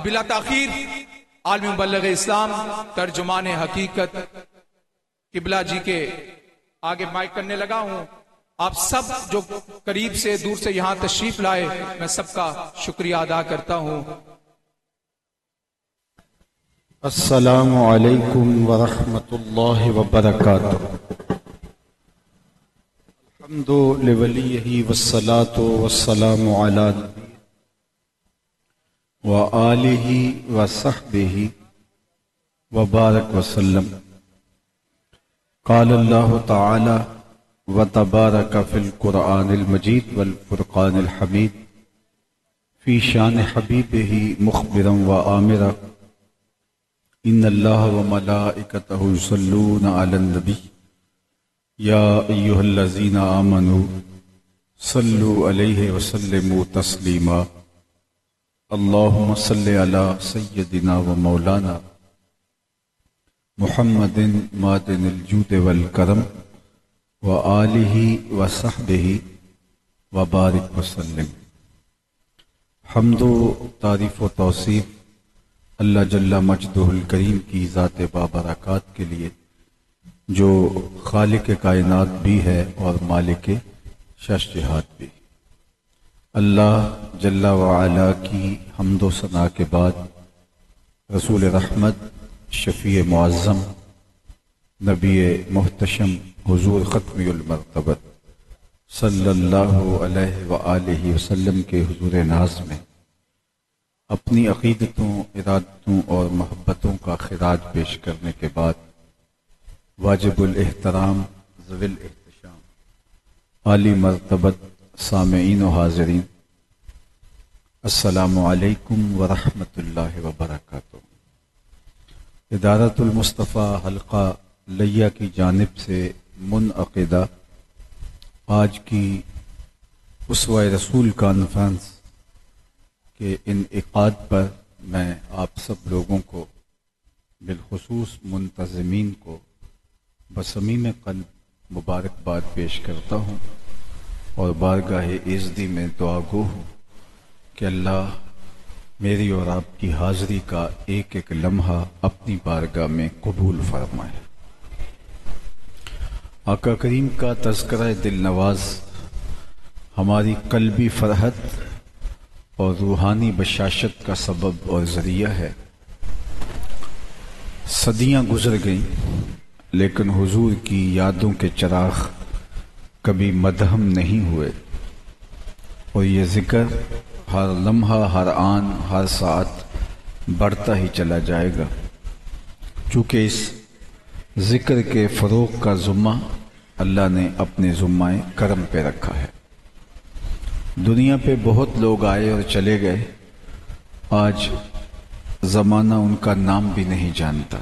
بلا تاخیر عالم مبلغ اسلام ترجمان حقیقت قبلہ جی کے آگے مائک کرنے لگا ہوں. آپ سب جو قریب سے دور سے یہاں تشریف لائے میں سب کا شکریہ ادا کرتا ہوں. السلام علیکم ورحمۃ اللہ وبرکاتہ. الحمد لولیہ والصلاة والسلام علی نبی وآلہ وصحبہ وبارک وسلم. قال اللہ تعالی وتبارک فی القرآن المجید والفرقان الحمید فی شان حبیبہ مخبرا وآمرا ان اللہ وملائکتہ یصلون علی النبی یا ایہا الذین آمنوا صلوا علیہ وسلموا تسلیما. اللہم صلی علی سیدنا و مولانا محمد معدن الجود والکرم وآلہ وصحبہ وبارک وسلم. حمد و تعریف و توصیف اللہ جل مجدہ الکریم کی ذات بابرکات کے لیے جو خالق کائنات بھی ہے اور مالک شش جہات بھی. اللہ جل وعلا کی حمد و ثنا کے بعد رسول رحمت شفیع معظم نبی محتشم حضور ختمی المرتبت صلی اللہ علیہ وآلہ وسلم کے حضور ناز میں اپنی عقیدتوں، ارادتوں اور محبتوں کا خراج پیش کرنے کے بعد واجب الاحترام ذوی الاحتشام عالی مرتبت سامعین و حاضرین، السلام علیکم ورحمۃ اللہ وبرکاتہ. ادارت المصطفیٰ حلقہ لیہ کی جانب سے منعقدہ آج کی اسوہ رسول کانفرنس کے انعقاد پر میں آپ سب لوگوں کو بالخصوص منتظمین کو بصمیم قلب مبارکباد پیش کرتا ہوں اور بارگاہ عزتی میں دعا گو ہوں کہ اللہ میری اور آپ کی حاضری کا ایک ایک لمحہ اپنی بارگاہ میں قبول فرمائے. آقا کریم کا تذکرہ دل نواز ہماری قلبی فرحت اور روحانی بشاشت کا سبب اور ذریعہ ہے. صدیاں گزر گئیں لیکن حضور کی یادوں کے چراغ کبھی مدھم نہیں ہوئے اور یہ ذکر ہر لمحہ، ہر آن، ہر ساعت بڑھتا ہی چلا جائے گا، چونکہ اس ذکر کے فروغ کا ذمہ اللہ نے اپنے ذمہ کرم پہ رکھا ہے. دنیا پہ بہت لوگ آئے اور چلے گئے، آج زمانہ ان کا نام بھی نہیں جانتا.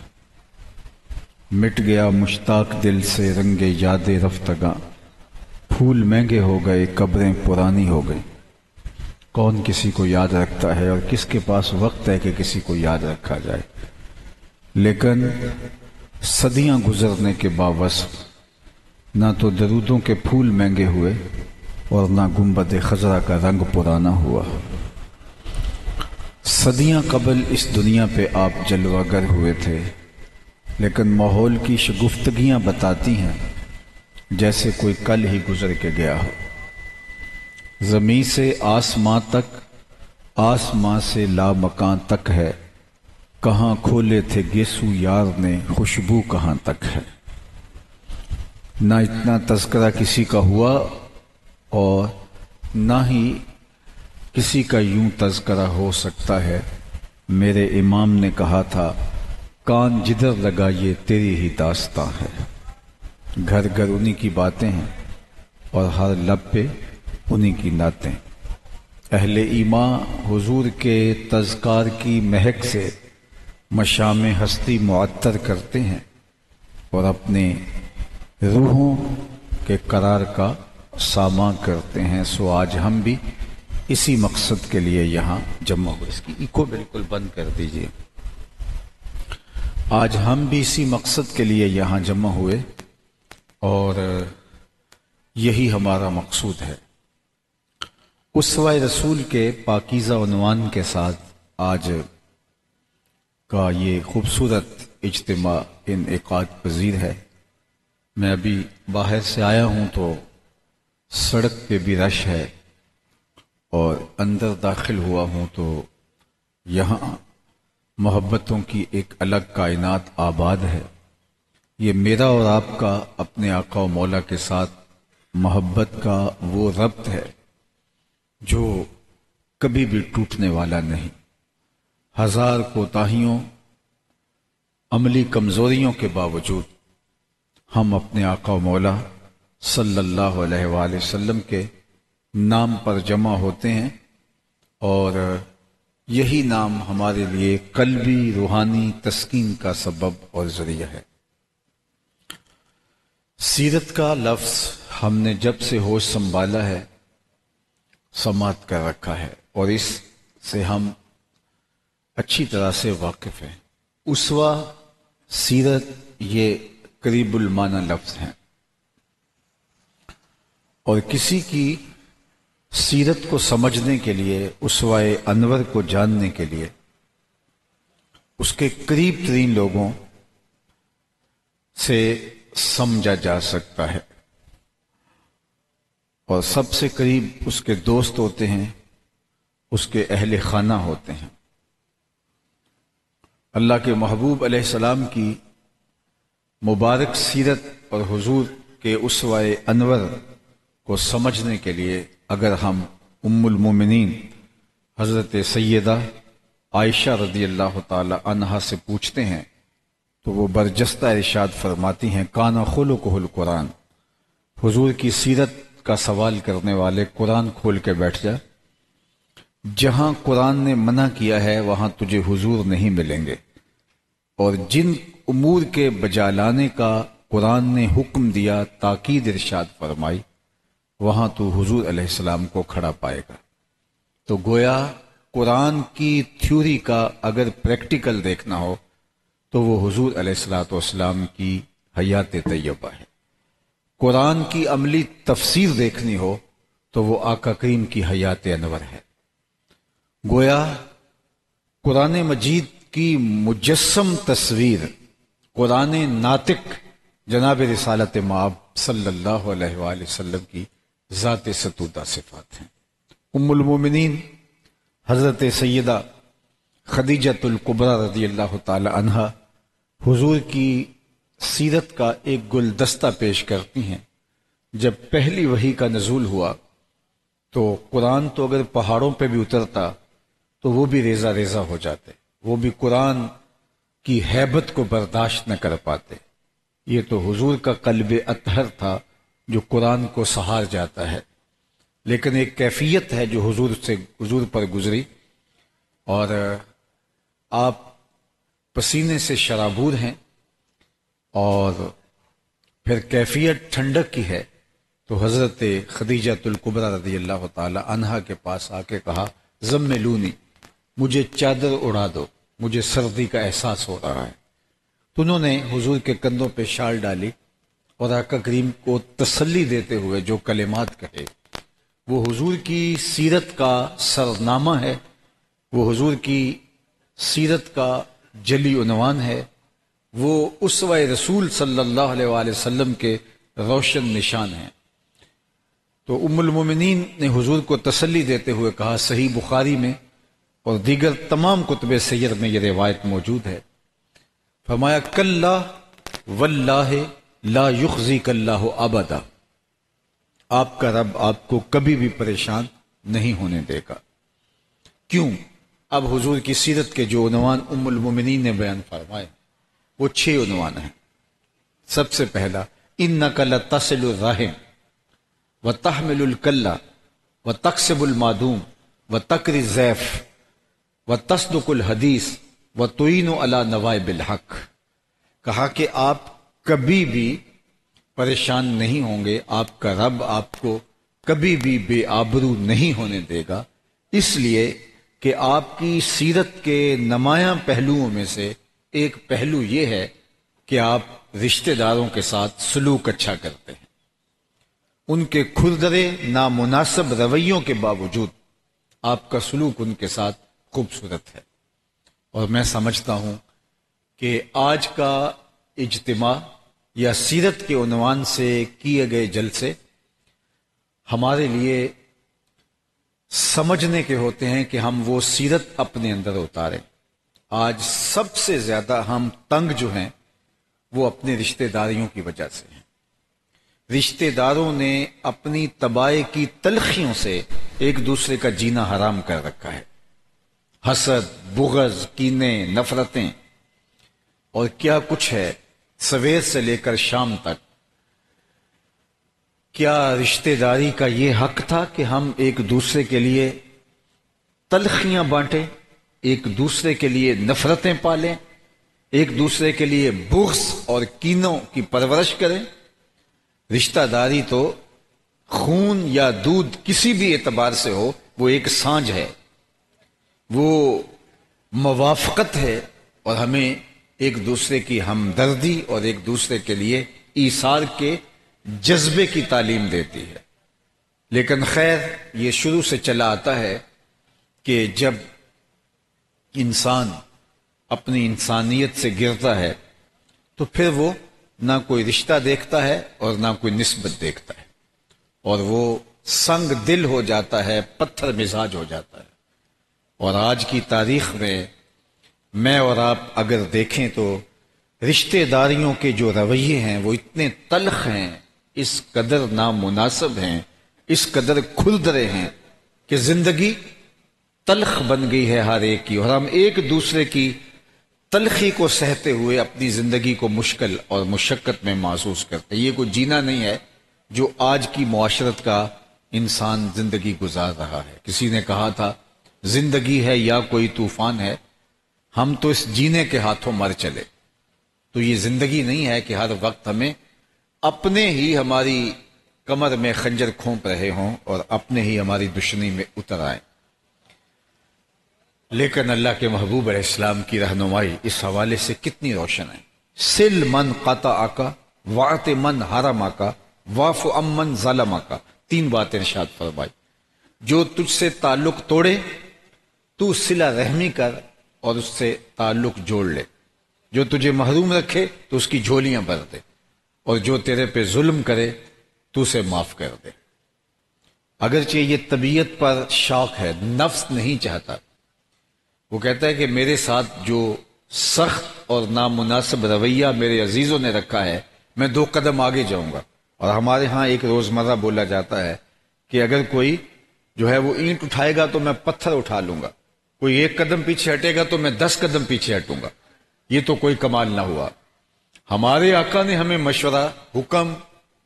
مٹ گیا مشتاق دل سے رنگ یاد رفتگاں، پھول مہنگے ہو گئے قبریں پرانی ہو گئی. کون کسی کو یاد رکھتا ہے اور کس کے پاس وقت ہے کہ کسی کو یاد رکھا جائے. لیکن صدیاں گزرنے کے باوجود نہ تو درودوں کے پھول مہنگے ہوئے اور نہ گنبد خضرا کا رنگ پرانا ہوا. صدیاں قبل اس دنیا پہ آپ جلوہ گر ہوئے تھے، لیکن ماحول کی شگفتگیاں بتاتی ہیں جیسے کوئی کل ہی گزر کے گیا ہو. زمین سے آسماں تک، آسماں سے لامکاں تک ہے، کہاں کھولے تھے گیسو یار نے، خوشبو کہاں تک ہے. نہ اتنا تذکرہ کسی کا ہوا اور نہ ہی کسی کا یوں تذکرہ ہو سکتا ہے. میرے امام نے کہا تھا کان جدھر لگائیے تیری ہی داستاں ہے. گھر گھر انہی کی باتیں ہیں اور ہر لب پہ انہی کی نعتیں. اہل ایمان حضور کے تذکار کی مہک سے مشام ہستی معطر کرتے ہیں اور اپنے روحوں کے قرار کا سامان کرتے ہیں. سو آج ہم بھی اسی مقصد کے لیے یہاں جمع ہوئے. اس کی ایکو بالکل بند کر دیجئے. آج ہم بھی اسی مقصد کے لیے یہاں جمع ہوئے اور یہی ہمارا مقصود ہے. اسوہ رسول کے پاکیزہ عنوان کے ساتھ آج کا یہ خوبصورت اجتماع انعقاد پذیر ہے۔ میں ابھی باہر سے آیا ہوں تو سڑک پہ بھی رش ہے، اور اندر داخل ہوا ہوں تو یہاں محبتوں کی ایک الگ کائنات آباد ہے۔ یہ میرا اور آپ کا اپنے آقا و مولا کے ساتھ محبت کا وہ ربط ہے جو کبھی بھی ٹوٹنے والا نہیں۔ ہزار کوتاہیوں، عملی کمزوریوں کے باوجود ہم اپنے آقا و مولا صلی اللہ علیہ وآلہ وسلم کے نام پر جمع ہوتے ہیں، اور یہی نام ہمارے لیے قلبی روحانی تسکین کا سبب اور ذریعہ ہے۔ سیرت کا لفظ ہم نے جب سے ہوش سنبھالا ہے سماعت کر رکھا ہے، اور اس سے ہم اچھی طرح سے واقف ہیں۔ اسوہ، سیرت، یہ قریب المعنی لفظ ہیں، اور کسی کی سیرت کو سمجھنے کے لیے، اسوہ انور کو جاننے کے لیے اس کے قریب ترین لوگوں سے سمجھا جا سکتا ہے، اور سب سے قریب اس کے دوست ہوتے ہیں، اس کے اہل خانہ ہوتے ہیں۔ اللہ کے محبوب علیہ السلام کی مبارک سیرت اور حضور کے اسوہ انور کو سمجھنے کے لیے اگر ہم ام المومنین حضرت سیدہ عائشہ رضی اللہ تعالی عنہا سے پوچھتے ہیں تو وہ برجستہ ارشاد فرماتی ہیں، کانا خلقہ القرآن، حضور کی سیرت کا سوال کرنے والے قرآن کھول کے بیٹھ جا، جہاں قرآن نے منع کیا ہے وہاں تجھے حضور نہیں ملیں گے، اور جن امور کے بجا لانے کا قرآن نے حکم دیا، تاکید ارشاد فرمائی، وہاں تو حضور علیہ السلام کو کھڑا پائے گا۔ تو گویا قرآن کی تھیوری کا اگر پریکٹیکل دیکھنا ہو تو وہ حضور علیہ السلام کی حیات طیبہ ہے۔ قرآن کی عملی تفسیر دیکھنی ہو تو وہ آقا کریم کی حیات انور ہے۔ گویا قرآن مجید کی مجسم تصویر قرآن ناطق جناب رسالت مآب صلی اللہ علیہ وآلہ وسلم کی ذات ستودہ صفات ہیں۔ ام المومنین حضرت سیدہ خدیجۃ الکبریٰ رضی اللہ تعالی عنہا حضور کی سیرت کا ایک گلدستہ پیش کرتی ہیں۔ جب پہلی وحی کا نزول ہوا تو قرآن تو اگر پہاڑوں پہ بھی اترتا تو وہ بھی ریزہ ریزہ ہو جاتے، وہ بھی قرآن کی ہیبت کو برداشت نہ کر پاتے۔ یہ تو حضور کا قلب اطہر تھا جو قرآن کو سہار جاتا ہے، لیکن ایک کیفیت ہے جو حضور پر گزری، اور آپ پسینے سے شرابور ہیں، اور پھر کیفیت ٹھنڈک کی ہے، تو حضرت خدیجۃ الکبریٰ رضی اللہ تعالی عنہا کے پاس آ کے کہا، زملونی، مجھے چادر اڑا دو، مجھے سردی کا احساس ہو رہا ہے۔ تو انہوں نے حضور کے کندھوں پہ شال ڈالی اور آقا کریم کو تسلی دیتے ہوئے جو کلمات کہے، وہ حضور کی سیرت کا سرنامہ ہے، وہ حضور کی سیرت کا جلی عنوان ہے، وہ اسوہ رسول صلی اللہ علیہ وآلہ وسلم کے روشن نشان ہیں۔ تو ام المومنین نے حضور کو تسلی دیتے ہوئے کہا، صحیح بخاری میں اور دیگر تمام کتب سیر میں یہ روایت موجود ہے، فرمایا کلا واللہ لا یخزیک اللہ ابدا، آپ کا رب آپ کو کبھی بھی پریشان نہیں ہونے دے گا۔ کیوں؟ اب حضور کی سیرت کے جو عنوان ام المومنین نے بیان فرمائے وہ 6 عنوان ہیں۔ سب سے پہلا، انک لتصل الرحم وتحمل الکلہ وتکسب المعدوم وتقری الضیف وتصدق الحدیث وتعین علی نوائب الحق۔ کہا کہ آپ کبھی بھی پریشان نہیں ہوں گے، آپ کا رب آپ کو کبھی بھی بے آبرو نہیں ہونے دے گا، اس لیے کہ آپ کی سیرت کے نمایاں پہلوؤں میں سے ایک پہلو یہ ہے کہ آپ رشتہ داروں کے ساتھ سلوک اچھا کرتے ہیں۔ ان کے کھردرے نامناسب رویوں کے باوجود آپ کا سلوک ان کے ساتھ خوبصورت ہے، اور میں سمجھتا ہوں کہ آج کا اجتماع یا سیرت کے عنوان سے کیے گئے جلسے ہمارے لیے سمجھنے کے ہوتے ہیں کہ ہم وہ سیرت اپنے اندر اتاریں۔ آج سب سے زیادہ ہم تنگ جو ہیں وہ اپنے رشتہ داریوں کی وجہ سے ہیں۔ رشتہ داروں نے اپنی تباہی کی تلخیوں سے ایک دوسرے کا جینا حرام کر رکھا ہے۔ حسد، بغض، کینے، نفرتیں اور کیا کچھ ہے، سویر سے لے کر شام تک۔ کیا رشتہ داری کا یہ حق تھا کہ ہم ایک دوسرے کے لیے تلخیاں بانٹیں، ایک دوسرے کے لیے نفرتیں پالیں، ایک دوسرے کے لیے بغض اور کینوں کی پرورش کریں؟ رشتہ داری تو خون یا دودھ کسی بھی اعتبار سے ہو، وہ ایک سانجھ ہے، وہ موافقت ہے، اور ہمیں ایک دوسرے کی ہمدردی اور ایک دوسرے کے لیے ایثار کے جذبے کی تعلیم دیتی ہے۔ لیکن خیر، یہ شروع سے چلا آتا ہے کہ جب انسان اپنی انسانیت سے گرتا ہے تو پھر وہ نہ کوئی رشتہ دیکھتا ہے اور نہ کوئی نسبت دیکھتا ہے، اور وہ سنگ دل ہو جاتا ہے، پتھر مزاج ہو جاتا ہے۔ اور آج کی تاریخ میں اور آپ اگر دیکھیں تو رشتہ داریوں کے جو رویے ہیں وہ اتنے تلخ ہیں، اس قدر نامناسب ہیں، اس قدر کھلدرے ہیں کہ زندگی تلخ بن گئی ہے ہر ایک کی، اور ہم ایک دوسرے کی تلخی کو سہتے ہوئے اپنی زندگی کو مشکل اور مشقت میں محسوس کرتے ہیں۔ یہ کوئی جینا نہیں ہے جو آج کی معاشرت کا انسان زندگی گزار رہا ہے۔ کسی نے کہا تھا زندگی ہے یا کوئی طوفان ہے، ہم تو اس جینے کے ہاتھوں مر چلے۔ تو یہ زندگی نہیں ہے کہ ہر وقت ہمیں اپنے ہی ہماری کمر میں خنجر کھونپ رہے ہوں اور اپنے ہی ہماری دشمنی میں اتر آئیں۔ لیکن اللہ کے محبوب علیہ السلام کی رہنمائی اس حوالے سے کتنی روشن ہے۔ سل من قطع کا، واعط من حرم کا، واعف عمن ظلم کا، 3 باتیں ارشاد فرمائی۔ جو تجھ سے تعلق توڑے تو صلہ رحمی کر اور اس سے تعلق جوڑ لے، جو تجھے محروم رکھے تو اس کی جھولیاں بھر دے، اور جو تیرے پہ ظلم کرے تو اسے معاف کر دے۔ اگرچہ یہ طبیعت پر شوق ہے، نفس نہیں چاہتا، وہ کہتا ہے کہ میرے ساتھ جو سخت اور نامناسب رویہ میرے عزیزوں نے رکھا ہے، میں 2 قدم آگے جاؤں گا۔ اور ہمارے ہاں ایک روزمرہ بولا جاتا ہے کہ اگر کوئی جو ہے وہ اینٹ اٹھائے گا تو میں پتھر اٹھا لوں گا، کوئی 1 قدم پیچھے ہٹے گا تو میں 10 قدم پیچھے ہٹوں گا۔ یہ تو کوئی کمال نہ ہوا۔ ہمارے آقا نے ہمیں مشورہ، حکم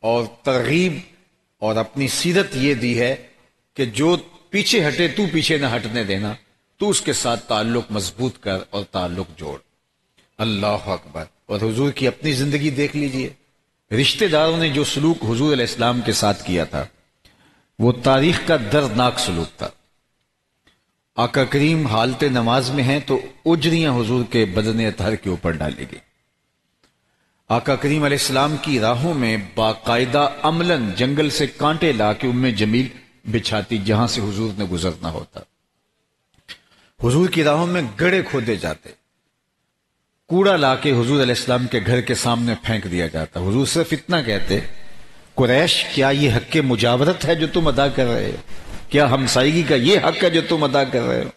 اور ترغیب اور اپنی سیرت یہ دی ہے کہ جو پیچھے ہٹے تو پیچھے نہ ہٹنے دینا، تو اس کے ساتھ تعلق مضبوط کر اور تعلق جوڑ۔ اللہ اکبر۔ اور حضور کی اپنی زندگی دیکھ لیجئے، رشتہ داروں نے جو سلوک حضور علیہ السلام کے ساتھ کیا تھا وہ تاریخ کا دردناک سلوک تھا۔ آقا کریم حالت نماز میں ہیں تو اجریاں حضور کے بدن اطہر کے اوپر ڈالی گئی۔ آقا کریم علیہ السلام کی راہوں میں باقاعدہ عملاً جنگل سے کانٹے لا کے ام جمیل بچھاتی جہاں سے حضور نے گزرنا ہوتا۔ حضور کی راہوں میں گڑھے کھودے جاتے، کوڑا لا کے حضور علیہ السلام کے گھر کے سامنے پھینک دیا جاتا۔ حضور صرف اتنا کہتے، قریش کیا یہ حق مجاورت ہے جو تم ادا کر رہے ہو؟ کیا ہمسائیگی کا یہ حق ہے جو تم ادا کر رہے ہو؟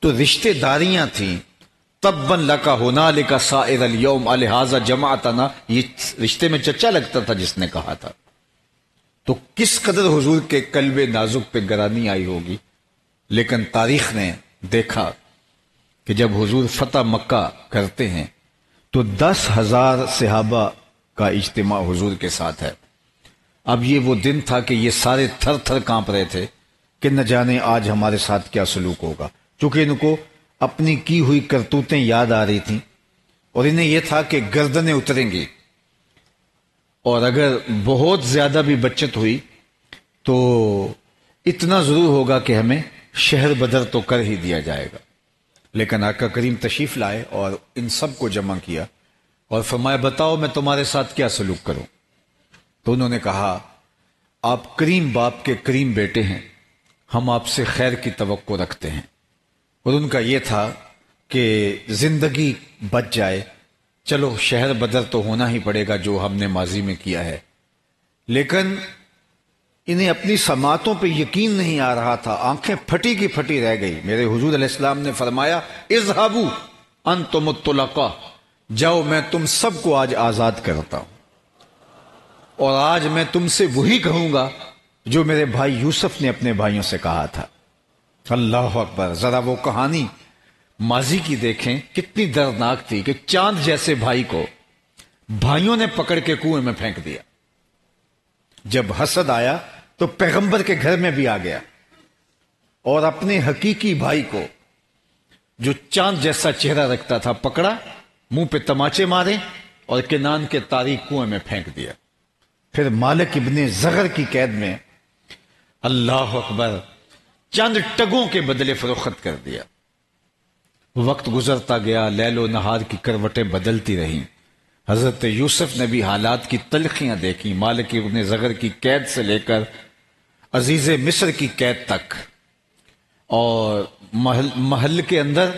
تو رشتہ داریاں تھیں۔ تبا لکا ہنالک سائر الیوم الہذا جمعتنا، یہ رشتے میں چچا لگتا تھا جس نے کہا تھا۔ تو کس قدر حضور کے قلب نازک پہ گرانی آئی ہوگی۔ لیکن تاریخ نے دیکھا کہ جب حضور فتح مکہ کرتے ہیں تو 10,000 صحابہ کا اجتماع حضور کے ساتھ ہے۔ اب یہ وہ دن تھا کہ یہ سارے تھر تھر کانپ رہے تھے کہ نہ جانے آج ہمارے ساتھ کیا سلوک ہوگا، چونکہ ان کو اپنی کی ہوئی کرتوتیں یاد آ رہی تھیں، اور انہیں یہ تھا کہ گردنیں اتریں گی، اور اگر بہت زیادہ بھی بچت ہوئی تو اتنا ضرور ہوگا کہ ہمیں شہر بدر تو کر ہی دیا جائے گا۔ لیکن آقا کریم تشریف لائے اور ان سب کو جمع کیا اور فرمایا بتاؤ میں تمہارے ساتھ کیا سلوک کروں۔ تو انہوں نے کہا آپ کریم باپ کے کریم بیٹے ہیں، ہم آپ سے خیر کی توقع رکھتے ہیں۔ اور ان کا یہ تھا کہ زندگی بچ جائے، چلو شہر بدر تو ہونا ہی پڑے گا جو ہم نے ماضی میں کیا ہے، لیکن انہیں اپنی سماعتوں پہ یقین نہیں آ رہا تھا، آنکھیں پھٹی کی پھٹی رہ گئی۔ میرے حضور علیہ السلام نے فرمایا اذهبوا انتم الطلقاء، جاؤ میں تم سب کو آج آزاد کرتا ہوں، اور آج میں تم سے وہی کہوں گا جو میرے بھائی یوسف نے اپنے بھائیوں سے کہا تھا۔ اللہ اکبر، ذرا وہ کہانی ماضی کی دیکھیں، کتنی دردناک تھی کہ چاند جیسے بھائی کو بھائیوں نے پکڑ کے کنویں میں پھینک دیا۔ جب حسد آیا تو پیغمبر کے گھر میں بھی آ گیا، اور اپنے حقیقی بھائی کو جو چاند جیسا چہرہ رکھتا تھا پکڑا، منہ پہ تماچے مارے اور کنان کے تاریک کنویں میں پھینک دیا۔ پھر مالک ابن زغر کی قید میں اللہ اکبر چند ٹگوں کے بدلے فروخت کر دیا۔ وقت گزرتا گیا، لیل و نہار کی کروٹیں بدلتی رہیں، حضرت یوسف نے بھی حالات کی تلخیاں دیکھی، مالک ابن زغر کی قید سے لے کر عزیز مصر کی قید تک، اور محل کے اندر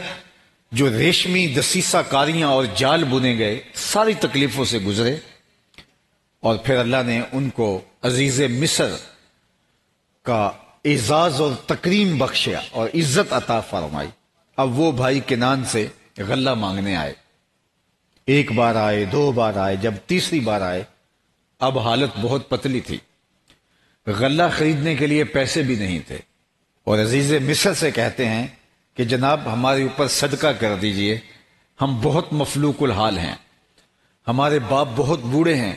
جو ریشمی دسیسہ کاریاں اور جال بنے گئے، ساری تکلیفوں سے گزرے، اور پھر اللہ نے ان کو عزیز مصر کا اعزاز اور تکریم بخشیا اور عزت عطا فرمائی۔ اب وہ بھائی کنان سے غلہ مانگنے آئے، ایک بار آئے، دو بار آئے، جب تیسری بار آئے اب حالت بہت پتلی تھی، غلہ خریدنے کے لیے پیسے بھی نہیں تھے، اور عزیز مصر سے کہتے ہیں کہ جناب ہمارے اوپر صدقہ کر دیجئے، ہم بہت مفلوق الحال ہیں، ہمارے باپ بہت بوڑھے ہیں،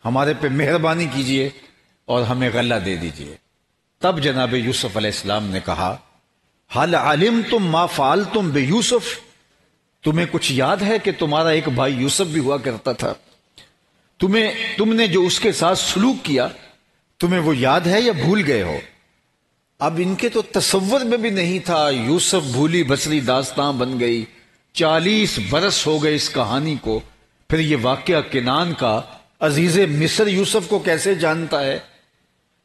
ہمارے پہ مہربانی کیجئے اور ہمیں غلہ دے دیجئے۔ تب جناب یوسف علیہ السلام نے کہا حل علمتم ما فعلتم بیوسف، تمہیں کچھ یاد ہے کہ تمہارا ایک بھائی یوسف بھی ہوا کرتا تھا، تم نے جو اس کے ساتھ سلوک کیا تمہیں وہ یاد ہے یا بھول گئے ہو؟ اب ان کے تو تصور میں بھی نہیں تھا، یوسف بھولی بسری داستان بن گئی، 40 برس ہو گئے اس کہانی کو، پھر یہ واقعہ کنان کا، عزیز مصر یوسف کو کیسے جانتا ہے؟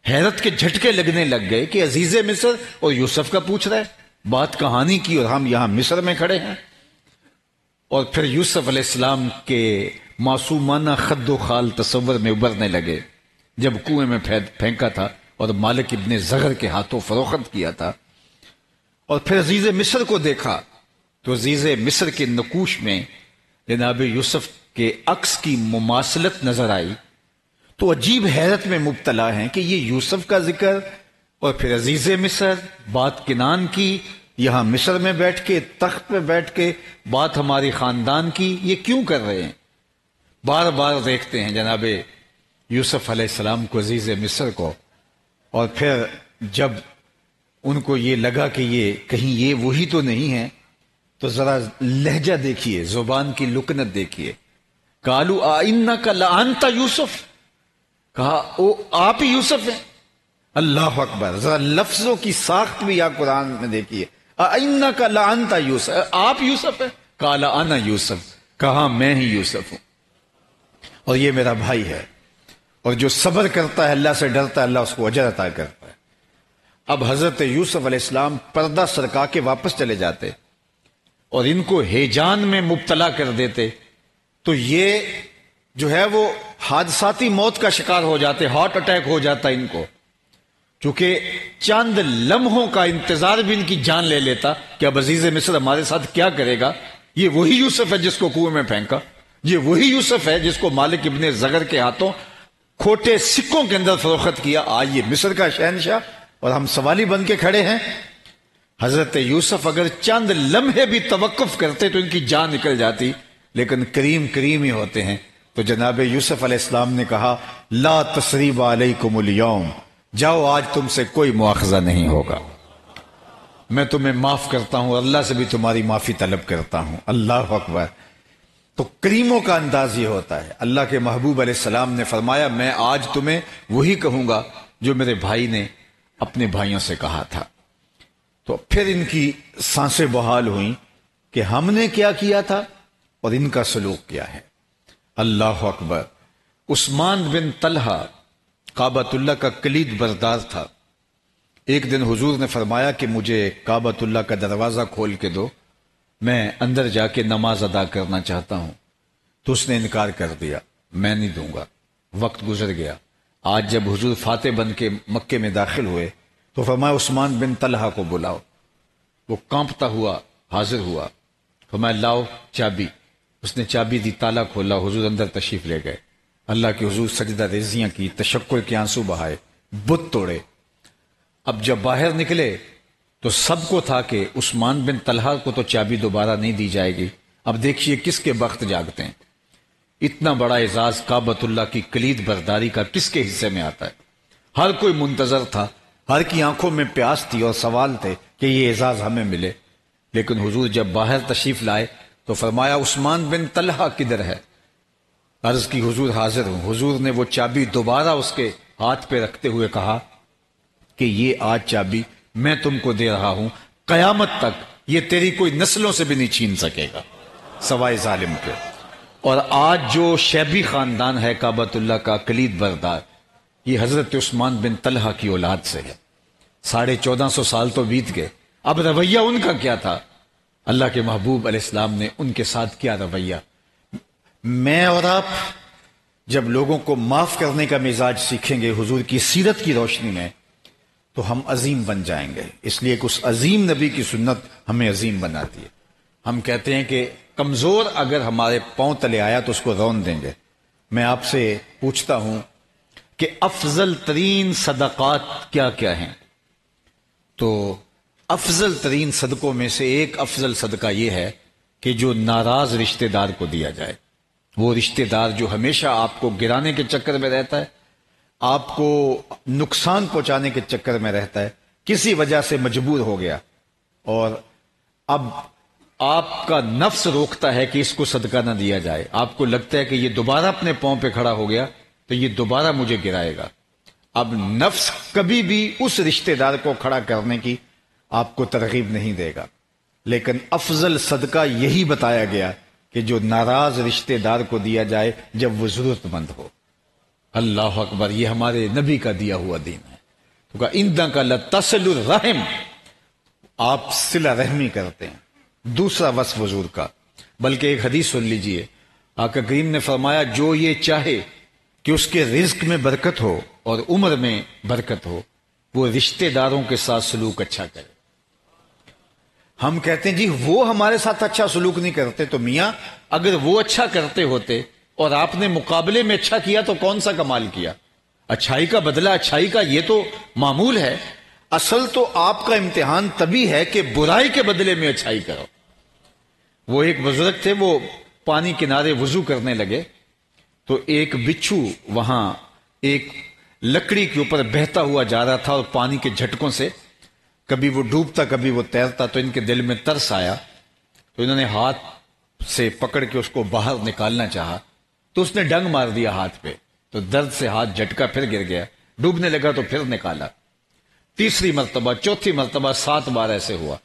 حیرت کے جھٹکے لگنے لگ گئے کہ عزیز مصر اور یوسف کا پوچھ رہا ہے، بات کہانی کی اور ہم یہاں مصر میں کھڑے ہیں۔ اور پھر یوسف علیہ السلام کے معصومانہ خد و خال تصور میں ابھرنے لگے، جب کنویں میں پھینکا تھا اور مالک ابن زغر کے ہاتھوں فروخت کیا تھا، اور پھر عزیز مصر کو دیکھا تو عزیز مصر کے نقوش میں جناب یوسف کے عکس کی مماثلت نظر آئی، تو عجیب حیرت میں مبتلا ہیں کہ یہ یوسف کا ذکر اور پھر عزیز مصر، بات کنان کی، یہاں مصر میں بیٹھ کے تخت پہ بیٹھ کے بات ہماری خاندان کی، یہ کیوں کر رہے ہیں؟ بار بار دیکھتے ہیں جناب یوسف علیہ السلام کو، عزیز مصر کو، اور پھر جب ان کو یہ لگا کہ یہ کہیں یہ وہی تو نہیں ہے، تو ذرا لہجہ دیکھیے، زبان کی لکنت دیکھیے، قالوا انک لانت یوسف، کہا او آپ ہی یوسف ہیں۔ اللہ اکبر، ذرا لفظوں کی ساخت بھی آپ قرآن میں دیکھیے، انک لانت یوسف، آپ یوسف ہیں؟ قال انا یوسف، کہا میں ہی یوسف ہوں، اور یہ میرا بھائی ہے، اور جو صبر کرتا ہے، اللہ سے ڈرتا ہے، اللہ اس کو اجر عطا کرتا ہے۔ اب حضرت یوسف علیہ السلام پردہ سرکا کے واپس چلے جاتے اور ان کو ہیجان میں مبتلا کر دیتے، تو یہ جو ہے وہ حادثاتی موت کا شکار ہو جاتے، ہارٹ اٹیک ہو جاتا ان کو، چونکہ چند لمحوں کا انتظار بھی ان کی جان لے لیتا کہ اب عزیز مصر ہمارے ساتھ کیا کرے گا۔ یہ وہی یوسف ہے جس کو کنویں میں پھینکا، یہ وہی یوسف ہے جس کو مالک ابن زغر کے ہاتھوں کھوٹے سکوں کے اندر فروخت کیا، آج یہ مصر کا شہنشاہ، اور ہم سوالی بن کے کھڑے ہیں۔ حضرت یوسف اگر چند لمحے بھی توقف کرتے تو ان کی جان نکل جاتی، لیکن کریم کریم ہی ہوتے ہیں، تو جناب یوسف علیہ السلام نے کہا لا تثریب علیکم الیوم، جاؤ آج تم سے کوئی مواخذہ نہیں ہوگا، میں تمہیں معاف کرتا ہوں، اللہ سے بھی تمہاری معافی طلب کرتا ہوں۔ اللہ اکبر۔ تو کریموں کا انداز یہ ہوتا ہے۔ اللہ کے محبوب علیہ السلام نے فرمایا میں آج تمہیں وہی کہوں گا جو میرے بھائی نے اپنے بھائیوں سے کہا تھا۔ تو پھر ان کی سانسیں بحال ہوئیں کہ ہم نے کیا کیا تھا اور ان کا سلوک کیا ہے۔ اللہ اکبر۔ عثمان بن طلحہ کعبۃ اللہ کا کلید بردار تھا۔ ایک دن حضور نے فرمایا کہ مجھے کعبۃ اللہ کا دروازہ کھول کے دو، میں اندر جا کے نماز ادا کرنا چاہتا ہوں، تو اس نے انکار کر دیا، میں نہیں دوں گا۔ وقت گزر گیا، آج جب حضور فاتح بن کے مکے میں داخل ہوئے تو فرمایا عثمان بن طلحہ کو بلاؤ۔ وہ کانپتا ہوا حاضر ہوا، فرمایا لاؤ چابی۔ اس نے چابی دی، تالا کھولا، حضور اندر تشریف لے گئے۔ اللہ کے حضور سجدہ ریزیاں کی، تشکر کے آنسو بہائے، بت توڑے۔ اب جب باہر نکلے تو سب کو تھا کہ عثمان بن طلحہ کو تو چابی دوبارہ نہیں دی جائے گی۔ اب دیکھیے کس کے بخت جاگتے ہیں۔ اتنا بڑا اعزاز کعبۃ اللہ کی کلید برداری کا کس کے حصے میں آتا ہے؟ ہر کوئی منتظر تھا، ہر کی آنکھوں میں پیاس تھی اور سوال تھے کہ یہ اعزاز ہمیں ملے۔ لیکن حضور جب باہر تشریف لائے تو فرمایا عثمان بن طلحہ کدھر ہے؟ عرض کی حضور حاضر ہوں۔ حضور نے وہ چابی دوبارہ اس کے ہاتھ پہ رکھتے ہوئے کہا کہ یہ آج چابی میں تم کو دے رہا ہوں، قیامت تک یہ تیری کوئی نسلوں سے بھی نہیں چھین سکے گا سوائے ظالم کے۔ اور آج جو شیبی خاندان ہے کعبۃ اللہ کا کلید بردار، یہ حضرت عثمان بن طلحہ کی اولاد سے ہے۔ 1450 سال تو بیت گئے، اب رویہ ان کا کیا تھا؟ اللہ کے محبوب علیہ السلام نے ان کے ساتھ کیا رویہ؟ میں اور آپ جب لوگوں کو معاف کرنے کا مزاج سیکھیں گے حضور کی سیرت کی روشنی میں تو ہم عظیم بن جائیں گے۔ اس لیے کہ اس عظیم نبی کی سنت ہمیں عظیم بناتی ہے۔ ہم کہتے ہیں کہ کمزور اگر ہمارے پاؤں تلے آیا تو اس کو رون دیں گے۔ میں آپ سے پوچھتا ہوں کہ افضل ترین صدقات کیا کیا ہیں؟ تو افضل ترین صدقوں میں سے ایک افضل صدقہ یہ ہے کہ جو ناراض رشتہ دار کو دیا جائے۔ وہ رشتہ دار جو ہمیشہ آپ کو گرانے کے چکر میں رہتا ہے، آپ کو نقصان پہنچانے کے چکر میں رہتا ہے، کسی وجہ سے مجبور ہو گیا اور اب آپ کا نفس روکتا ہے کہ اس کو صدقہ نہ دیا جائے، آپ کو لگتا ہے کہ یہ دوبارہ اپنے پاؤں پہ کھڑا ہو گیا تو یہ دوبارہ مجھے گرائے گا۔ اب نفس کبھی بھی اس رشتہ دار کو کھڑا کرنے کی آپ کو ترغیب نہیں دے گا، لیکن افضل صدقہ یہی بتایا گیا کہ جو ناراض رشتہ دار کو دیا جائے جب وہ ضرورت مند ہو۔ اللہ اکبر، یہ ہمارے نبی کا دیا ہوا دین ہے۔ تو کہا اِنَّکَ لَتَصِلُ الرَّحِمَ، آپ صلہ رحمی کرتے ہیں۔ دوسرا وصف حضور کا، بلکہ ایک حدیث سن لیجئے، آقا کریم نے فرمایا جو یہ چاہے کہ اس کے رزق میں برکت ہو اور عمر میں برکت ہو، وہ رشتہ داروں کے ساتھ سلوک اچھا کرے۔ ہم کہتے ہیں جی وہ ہمارے ساتھ اچھا سلوک نہیں کرتے، تو میاں اگر وہ اچھا کرتے ہوتے اور آپ نے مقابلے میں اچھا کیا تو کون سا کمال کیا؟ اچھائی کا بدلہ اچھائی کا، یہ تو معمول ہے۔ اصل تو آپ کا امتحان تبھی ہے کہ برائی کے بدلے میں اچھائی کرو۔ وہ ایک بزرگ تھے، وہ پانی کنارے وضو کرنے لگے تو ایک بچھو وہاں ایک لکڑی کے اوپر بہتا ہوا جا رہا تھا اور پانی کے جھٹکوں سے کبھی وہ ڈوبتا کبھی وہ تیرتا، تو ان کے دل میں ترس آیا تو انہوں نے ہاتھ سے پکڑ کے اس کو باہر نکالنا چاہا تو اس نے ڈنگ مار دیا ہاتھ پہ، تو درد سے ہاتھ جھٹکا، پھر گر گیا، ڈوبنے لگا تو پھر نکالا، تیسری مرتبہ، چوتھی مرتبہ، 7 بار ایسے ہوا۔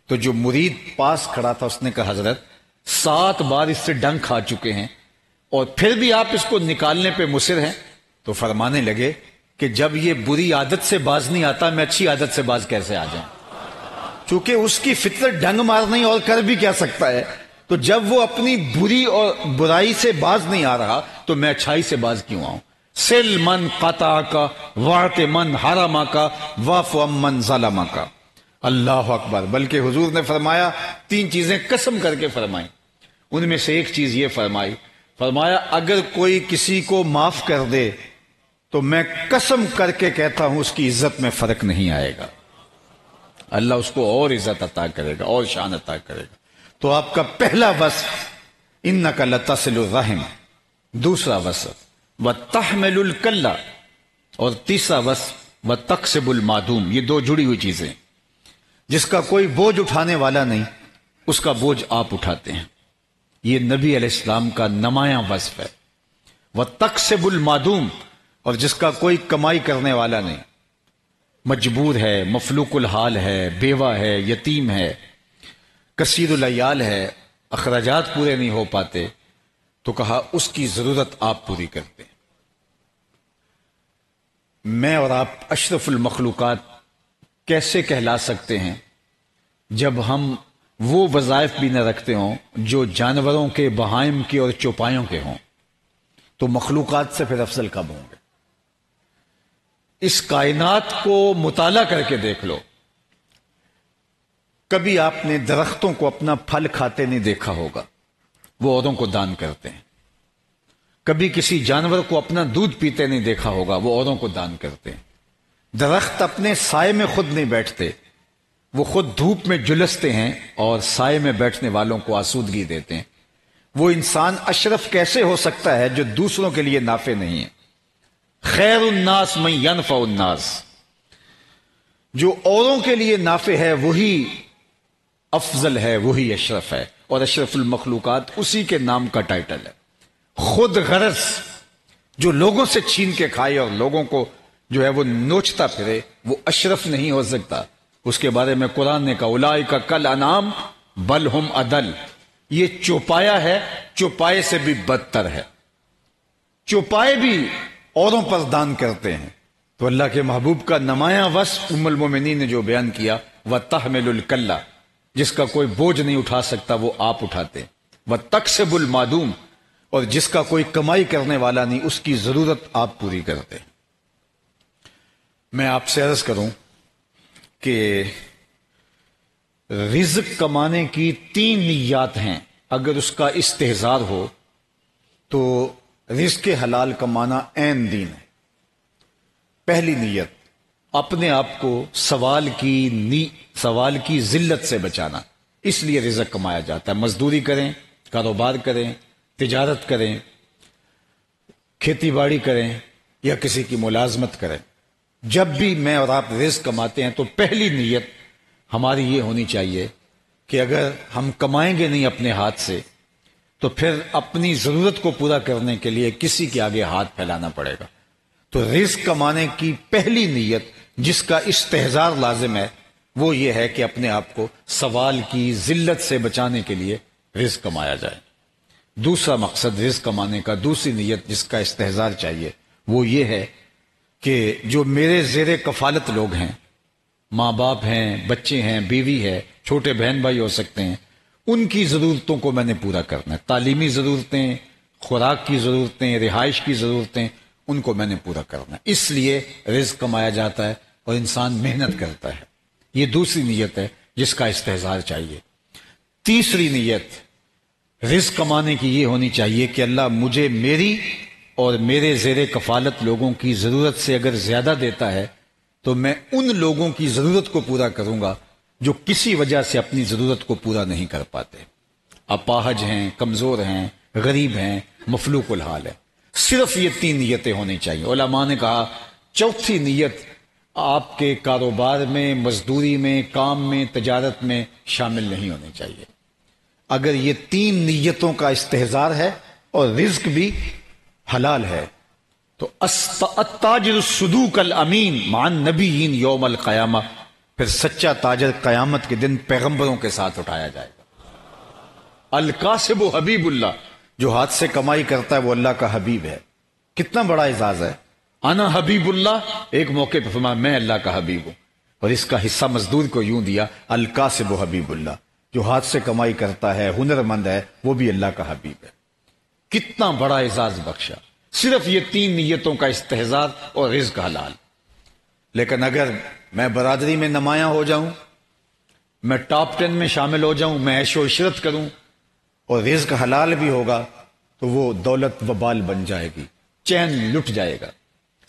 تو جو مرید پاس کھڑا تھا اس نے کہا حضرت 7 بار اس سے ڈنگ کھا چکے ہیں اور پھر بھی آپ اس کو نکالنے پہ مصر ہیں؟ تو فرمانے لگے کہ جب یہ بری عادت سے باز نہیں آتا میں اچھی عادت سے باز کیسے آ جاؤں؟ چونکہ اس کی فطرت ڈنگ مارنا ہی اور کر بھی کیا سکتا ہے، تو جب وہ اپنی بری اور برائی سے باز نہیں آ رہا تو میں اچھائی سے باز کیوں آؤں؟ سل من قطع کا، واعط من حرما کا، واعف من ظلم کا۔ اللہ اکبر۔ بلکہ حضور نے فرمایا 3 چیزیں قسم کر کے فرمائیں، ان میں سے ایک چیز یہ فرمایا اگر کوئی کسی کو معاف کر دے تو میں قسم کر کے کہتا ہوں اس کی عزت میں فرق نہیں آئے گا، اللہ اس کو اور عزت عطا کرے گا اور شان عطا کرے گا۔ تو آپ کا پہلا وصف اِنَّکَ لَتَصِلُ الرَّحِمَ، دوسرا وصف وَتَحْمِلُ الْكَلَّ، اور تیسرا وصف وَتَقْسِبُ الْمَعْدُومَ۔ یہ 2 جڑی ہوئی چیزیں، جس کا کوئی بوجھ اٹھانے والا نہیں اس کا بوجھ آپ اٹھاتے ہیں۔ یہ نبی علیہ السلام کا نمایاں وصف ہے۔ وَتَقْسِبُ الْمَعْدُومَ، اور جس کا کوئی کمائی کرنے والا نہیں، مجبور ہے، مفلوق الحال ہے، بیوہ ہے، یتیم ہے، کثیر العیال ہے، اخراجات پورے نہیں ہو پاتے، تو کہا اس کی ضرورت آپ پوری کرتے ہیں۔ میں اور آپ اشرف المخلوقات کیسے کہلا سکتے ہیں جب ہم وہ وظائف بھی نہ رکھتے ہوں جو جانوروں کے، بہائم کے اور چوپایوں کے ہوں، تو مخلوقات سے پھر افضل کب ہوں گے؟ اس کائنات کو مطالعہ کر کے دیکھ لو، کبھی آپ نے درختوں کو اپنا پھل کھاتے نہیں دیکھا ہوگا، وہ اوروں کو دان کرتے ہیں۔ کبھی کسی جانور کو اپنا دودھ پیتے نہیں دیکھا ہوگا، وہ اوروں کو دان کرتے ہیں۔ درخت اپنے سائے میں خود نہیں بیٹھتے، وہ خود دھوپ میں جلستے ہیں اور سائے میں بیٹھنے والوں کو آسودگی دیتے ہیں۔ وہ انسان اشرف کیسے ہو سکتا ہے جو دوسروں کے لیے نافع نہیں ہے؟ خیر الناس من ینفع الناس، جو اوروں کے لیے نافع ہے وہی افضل ہے، وہی اشرف ہے، اور اشرف المخلوقات اسی کے نام کا ٹائٹل ہے۔ خود غرض جو لوگوں سے چھین کے کھائے اور لوگوں کو جو ہے وہ نوچتا پھرے، وہ اشرف نہیں ہو سکتا۔ اس کے بارے میں قرآن نے کہا اولئک کالانعام بل ہم اضل، یہ چوپایا ہے، چوپائے سے بھی بدتر ہے۔ چوپائے بھی اوروں پر دان کرتے ہیں۔ تو اللہ کے محبوب کا نمایاں وصف ام المومنین نے جو بیان کیا، وَتَحْمِلُ الْكَلَّ، جس کا کوئی بوجھ نہیں اٹھا سکتا وہ آپ اٹھاتے، وَتَكْسِبُ الْمَعْدُومَ، اور جس کا کوئی کمائی کرنے والا نہیں اس کی ضرورت آپ پوری کرتے۔ میں آپ سے عرض کروں کہ رزق کمانے کی 3 نیات ہیں، اگر اس کا استحضار ہو تو رزق حلال کمانا عین دین ہے۔ پہلی نیت، اپنے آپ کو سوال کی ذلت سے بچانا، اس لیے رزق کمایا جاتا ہے۔ مزدوری کریں، کاروبار کریں، تجارت کریں، کھیتی باڑی کریں یا کسی کی ملازمت کریں، جب بھی میں اور آپ رزق کماتے ہیں تو پہلی نیت ہماری یہ ہونی چاہیے کہ اگر ہم کمائیں گے نہیں اپنے ہاتھ سے تو پھر اپنی ضرورت کو پورا کرنے کے لیے کسی کے آگے ہاتھ پھیلانا پڑے گا۔ تو رزق کمانے کی پہلی نیت جس کا استحضار لازم ہے وہ یہ ہے کہ اپنے آپ کو سوال کی ذلت سے بچانے کے لیے رزق کمایا جائے۔ دوسرا مقصد رزق کمانے کا، دوسری نیت جس کا استحضار چاہیے وہ یہ ہے کہ جو میرے زیر کفالت لوگ ہیں، ماں باپ ہیں، بچے ہیں، بیوی ہے، چھوٹے بہن بھائی ہو سکتے ہیں، ان کی ضرورتوں کو میں نے پورا کرنا ہے۔ تعلیمی ضرورتیں، خوراک کی ضرورتیں، رہائش کی ضرورتیں، ان کو میں نے پورا کرنا ہے۔ اس لیے رزق کمایا جاتا ہے اور انسان محنت کرتا ہے۔ یہ دوسری نیت ہے جس کا استحضار چاہیے۔ تیسری نیت رزق کمانے کی یہ ہونی چاہیے کہ اللہ مجھے میری اور میرے زیر کفالت لوگوں کی ضرورت سے اگر زیادہ دیتا ہے تو میں ان لوگوں کی ضرورت کو پورا کروں گا جو کسی وجہ سے اپنی ضرورت کو پورا نہیں کر پاتے، اپاہج ہیں، کمزور ہیں، غریب ہیں، مفلوق الحال ہے۔ صرف یہ 3 نیتیں ہونی چاہیے۔ علماء نے کہا چوتھی نیت آپ کے کاروبار میں، مزدوری میں، کام میں، تجارت میں شامل نہیں ہونی چاہیے۔ اگر یہ 3 نیتوں کا استحضار ہے اور رزق بھی حلال ہے تو التاجر الصدوق الامین مع النبیین یوم القیامہ، پھر سچا تاجر قیامت کے دن پیغمبروں کے ساتھ اٹھایا جائے گا۔ الکاسب حبیب اللہ، جو ہاتھ سے کمائی کرتا ہے وہ اللہ کا حبیب ہے۔ کتنا بڑا اعزاز ہے۔ انا حبیب اللہ، ایک موقع پہ فرمایا میں اللہ کا حبیب ہوں، اور اس کا حصہ مزدور کو یوں دیا الکاسب حبیب اللہ، جو ہاتھ سے کمائی کرتا ہے، ہنر مند ہے، وہ بھی اللہ کا حبیب ہے۔ کتنا بڑا اعزاز بخشا، صرف یہ 3 نیتوں کا استحضار اور رزق حلال۔ لیکن اگر میں برادری میں نمایاں ہو جاؤں، میں ٹاپ 10 میں شامل ہو جاؤں، میں عیش و عشرت کروں اور رزق حلال بھی ہوگا تو وہ دولت وبال بن جائے گی، چین لٹ جائے گا۔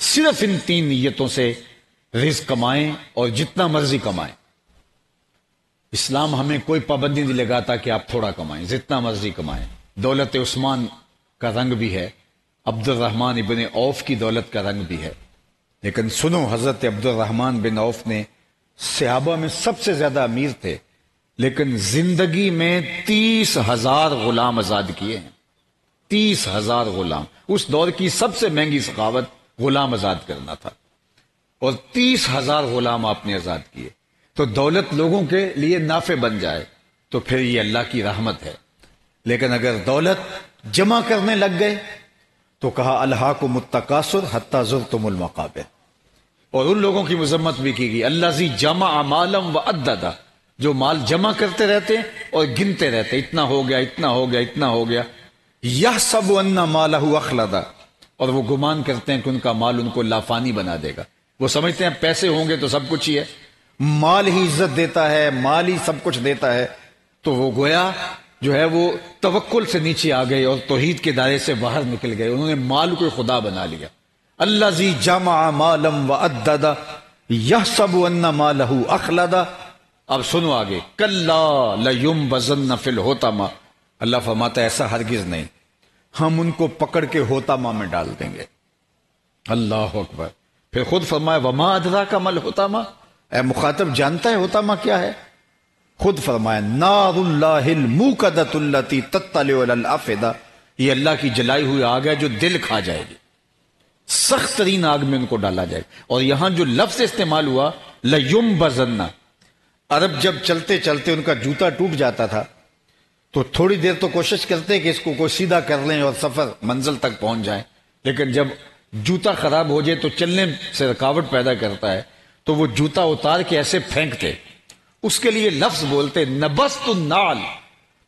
صرف ان 3 نیتوں سے رزق کمائیں اور جتنا مرضی کمائیں۔ اسلام ہمیں کوئی پابندی نہیں لگاتا کہ آپ تھوڑا کمائیں، جتنا مرضی کمائیں۔ دولت عثمان کا رنگ بھی ہے، عبد الرحمن ابن عوف کی دولت کا رنگ بھی ہے، لیکن سنو حضرت عبد الرحمن بن عوف نے صحابہ میں سب سے زیادہ امیر تھے، لیکن زندگی میں 30,000 غلام آزاد کیے ہیں۔ 30,000 غلام، اس دور کی سب سے مہنگی سخاوت غلام آزاد کرنا تھا، اور 30,000 غلام آپ نے آزاد کیے۔ تو دولت لوگوں کے لیے نافع بن جائے تو پھر یہ اللہ کی رحمت ہے، لیکن اگر دولت جمع کرنے لگ گئے تو کہا الہاکم التکاثر حتی زرتم المقابر، اور ان لوگوں کی مذمت بھی کی گئی الذی جمع مالا وعددہ، جو مال جمع کرتے رہتے ہیں اور گنتے رہتے ہیں، اتنا ہو گیا، اتنا ہو گیا، اتنا ہو گیا، یحسب ان مالہ اخلدا، اور وہ گمان کرتے ہیں کہ ان کا مال ان کو لافانی بنا دے گا۔ وہ سمجھتے ہیں پیسے ہوں گے تو سب کچھ ہی ہے، مال ہی عزت دیتا ہے، مال ہی سب کچھ دیتا ہے، تو وہ گویا جو ہے وہ توکل سے نیچے آ گئے اور توحید کے دائرے سے باہر نکل گئے، انہوں نے مال کو خدا بنا لیا۔ الذی جمع مالا وعددا یحسب ان مالہ اخلدا۔ اب سنو آگے، کلا لینبذن فی الحطمہ، اللہ فرماتا ہے ایسا ہرگز نہیں، ہم ان کو پکڑ کے حطمہ میں ڈال دیں گے۔ اللہ اکبر۔ پھر خود فرمایا وما ادراک ما الحطمہ، اے مخاطب جانتا ہے حطمہ کیا ہے؟ خود فرمایا نار اللہ الموقدۃ التی تطلع علی الافئدہ، یہ اللہ کی جلائی ہوئی آگ ہے جو دل کھا جائے گی، سخت ترین آگ میں ان کو ڈالا جائے گا۔ اور یہاں جو لفظ استعمال ہوا لینبذن، عرب جب چلتے چلتے ان کا جوتا ٹوٹ جاتا تھا تو تھوڑی دیر تو کوشش کرتے کہ اس کو کوئی سیدھا کر لیں اور سفر منزل تک پہنچ جائیں، لیکن جب جوتا خراب ہو جائے تو چلنے سے رکاوٹ پیدا کرتا ہے، تو وہ جوتا اتار کے ایسے پھینکتے، اس کے لیے لفظ بولتے نبست النعل،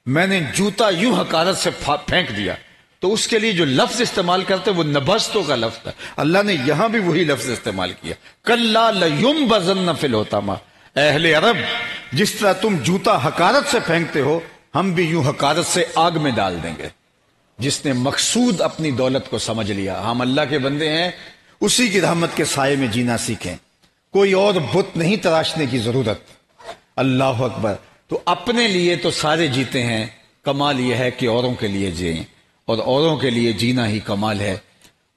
میں نے جوتا یوں حقارت سے پھینک دیا، تو اس کے لیے جو لفظ استعمال کرتے وہ نبستوں کا لفظ تھا۔ اللہ نے یہاں بھی وہی لفظ استعمال کیا، کلا لینبذن فی الحطمہ، اے اہل عرب جس طرح تم جوتا حقارت سے پھینکتے ہو، ہم بھی یوں حقارت سے آگ میں ڈال دیں گے۔ جس نے مقصود اپنی دولت کو سمجھ لیا، ہم اللہ کے بندے ہیں، اسی کی رحمت کے سائے میں جینا سیکھیں، کوئی اور بت نہیں تراشنے کی ضرورت۔ اللہ اکبر۔ تو اپنے لیے تو سارے جیتے ہیں، کمال یہ ہے کہ اوروں کے لیے جئیں، اور اوروں کے لیے جینا ہی کمال ہے۔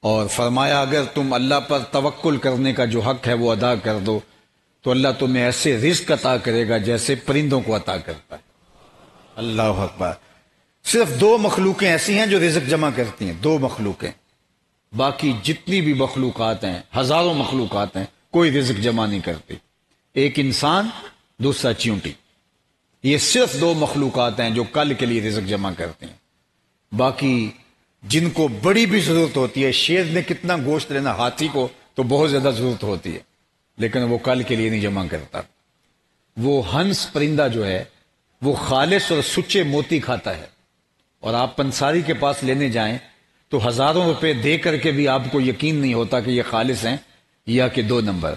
اور فرمایا اگر تم اللہ پر توکل کرنے کا جو حق ہے وہ ادا کر دو تو اللہ تمہیں ایسے رزق عطا کرے گا جیسے پرندوں کو عطا کرتا ہے۔ اللہ اکبر۔ صرف دو مخلوقیں ایسی ہیں جو رزق جمع کرتی ہیں، دو مخلوقیں، باقی جتنی بھی مخلوقات ہیں، ہزاروں مخلوقات ہیں، کوئی رزق جمع نہیں کرتی۔ ایک انسان، دوسرا چیونٹی، یہ صرف دو مخلوقات ہیں جو کل کے لیے رزق جمع کرتے ہیں۔ باقی جن کو بڑی بھی ضرورت ہوتی ہے، شیر نے کتنا گوشت لینا، ہاتھی کو تو بہت زیادہ ضرورت ہوتی ہے، لیکن وہ کل کے لیے نہیں جمع کرتا۔ وہ ہنس پرندہ جو ہے وہ خالص اور سچے موتی کھاتا ہے، اور آپ پنساری کے پاس لینے جائیں تو ہزاروں روپے دے کر کے بھی آپ کو یقین نہیں ہوتا کہ یہ خالص ہیں یا کہ 2 نمبر،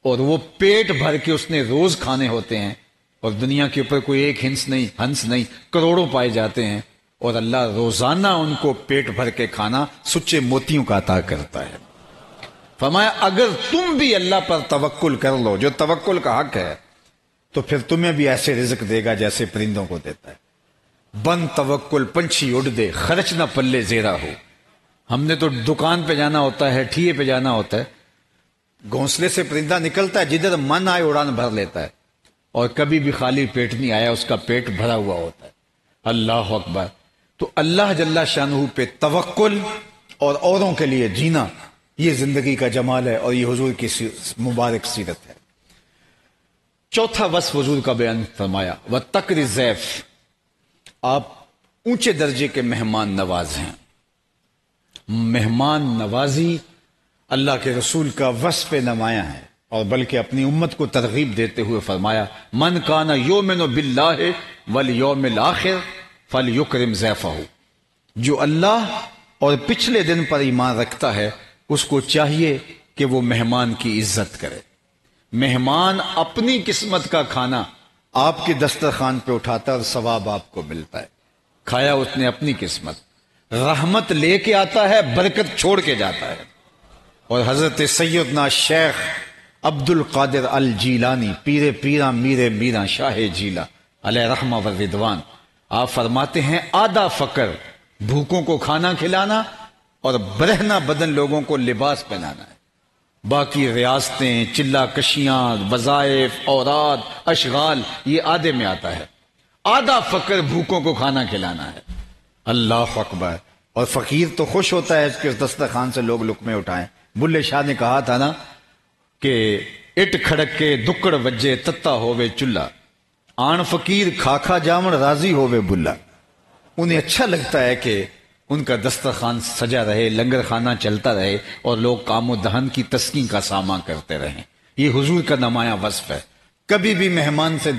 اور وہ پیٹ بھر کے اس نے روز کھانے ہوتے ہیں، اور دنیا کے اوپر کوئی ایک ہنس نہیں کروڑوں پائے جاتے ہیں، اور اللہ روزانہ ان کو پیٹ بھر کے کھانا سچے موتیوں کا عطا کرتا ہے۔ فرمایا اگر تم بھی اللہ پر توکل کر لو، جو توکل کا حق ہے، تو پھر تمہیں بھی ایسے رزق دے گا جیسے پرندوں کو دیتا ہے۔ بن توکل پنچھی اڑ دے، خرچ نہ پلے زیرا ہو۔ ہم نے تو دکان پہ جانا ہوتا ہے، ٹھیے پہ جانا ہوتا ہے، گھونسلے سے پرندہ نکلتا ہے، جدھر من آئے اڑان بھر لیتا ہے، اور کبھی بھی خالی پیٹ نہیں آیا، اس کا پیٹ بھرا ہوا ہوتا ہے۔ اللہ اکبر۔ تو اللہ جل شانہ پہ توکل اور اوروں کے لیے جینا، یہ زندگی کا جمال ہے، اور یہ حضور کی مبارک سیرت ہے۔ چوتھا وصف حضور کا بیان فرمایا وَتَقْرِ الضَّيْفِ، آپ اونچے درجے کے مہمان نواز ہیں۔ مہمان نوازی اللہ کے رسول کا وصف نمایاں ہے، اور بلکہ اپنی امت کو ترغیب دیتے ہوئے فرمایا من کان یؤمن باللہ والیوم الآخر فلیکرم ضیفہ، جو اللہ اور پچھلے دن پر ایمان رکھتا ہے اس کو چاہیے کہ وہ مہمان کی عزت کرے۔ مہمان اپنی قسمت کا کھانا آپ کے دسترخوان پہ اٹھاتا ہے اور ثواب آپ کو ملتا ہے، کھایا اس نے اپنی قسمت، رحمت لے کے آتا ہے، برکت چھوڑ کے جاتا ہے۔ اور حضرت سیدنا شیخ عبد القادر الجیلانی، پیر پیرا میر میرا شاہ جیلا علیہ رحمہ و رضوان، آپ فرماتے ہیں آدھا فقر بھوکوں کو کھانا کھلانا اور برہنہ بدن لوگوں کو لباس پہنانا ہے، باقی ریاستیں، چلا کشیاں، وظائف، اوراد، اشغال، یہ آدھے میں آتا ہے۔ آدھا فقر بھوکوں کو کھانا کھلانا ہے۔ اللہ اکبر۔ اور فقیر تو خوش ہوتا ہے کہ اس دسترخوان سے لوگ لقمے اٹھائیں۔ بلے شاہ نے کہا تھا نا کہ اٹ کھڑک کے دکڑ وجے تتا ہووے چلا، آن فقیر کھا جامن راضی ہووے بلا۔ انہیں اچھا لگتا ہے کہ ان کا دسترخوان سجا رہے، لنگر خانہ چلتا رہے، اور لوگ کام و دہن کی تسکین کا سامان کرتے رہیں۔ یہ حضور کا نمایاں وصف ہے۔ کبھی بھی مہمان سے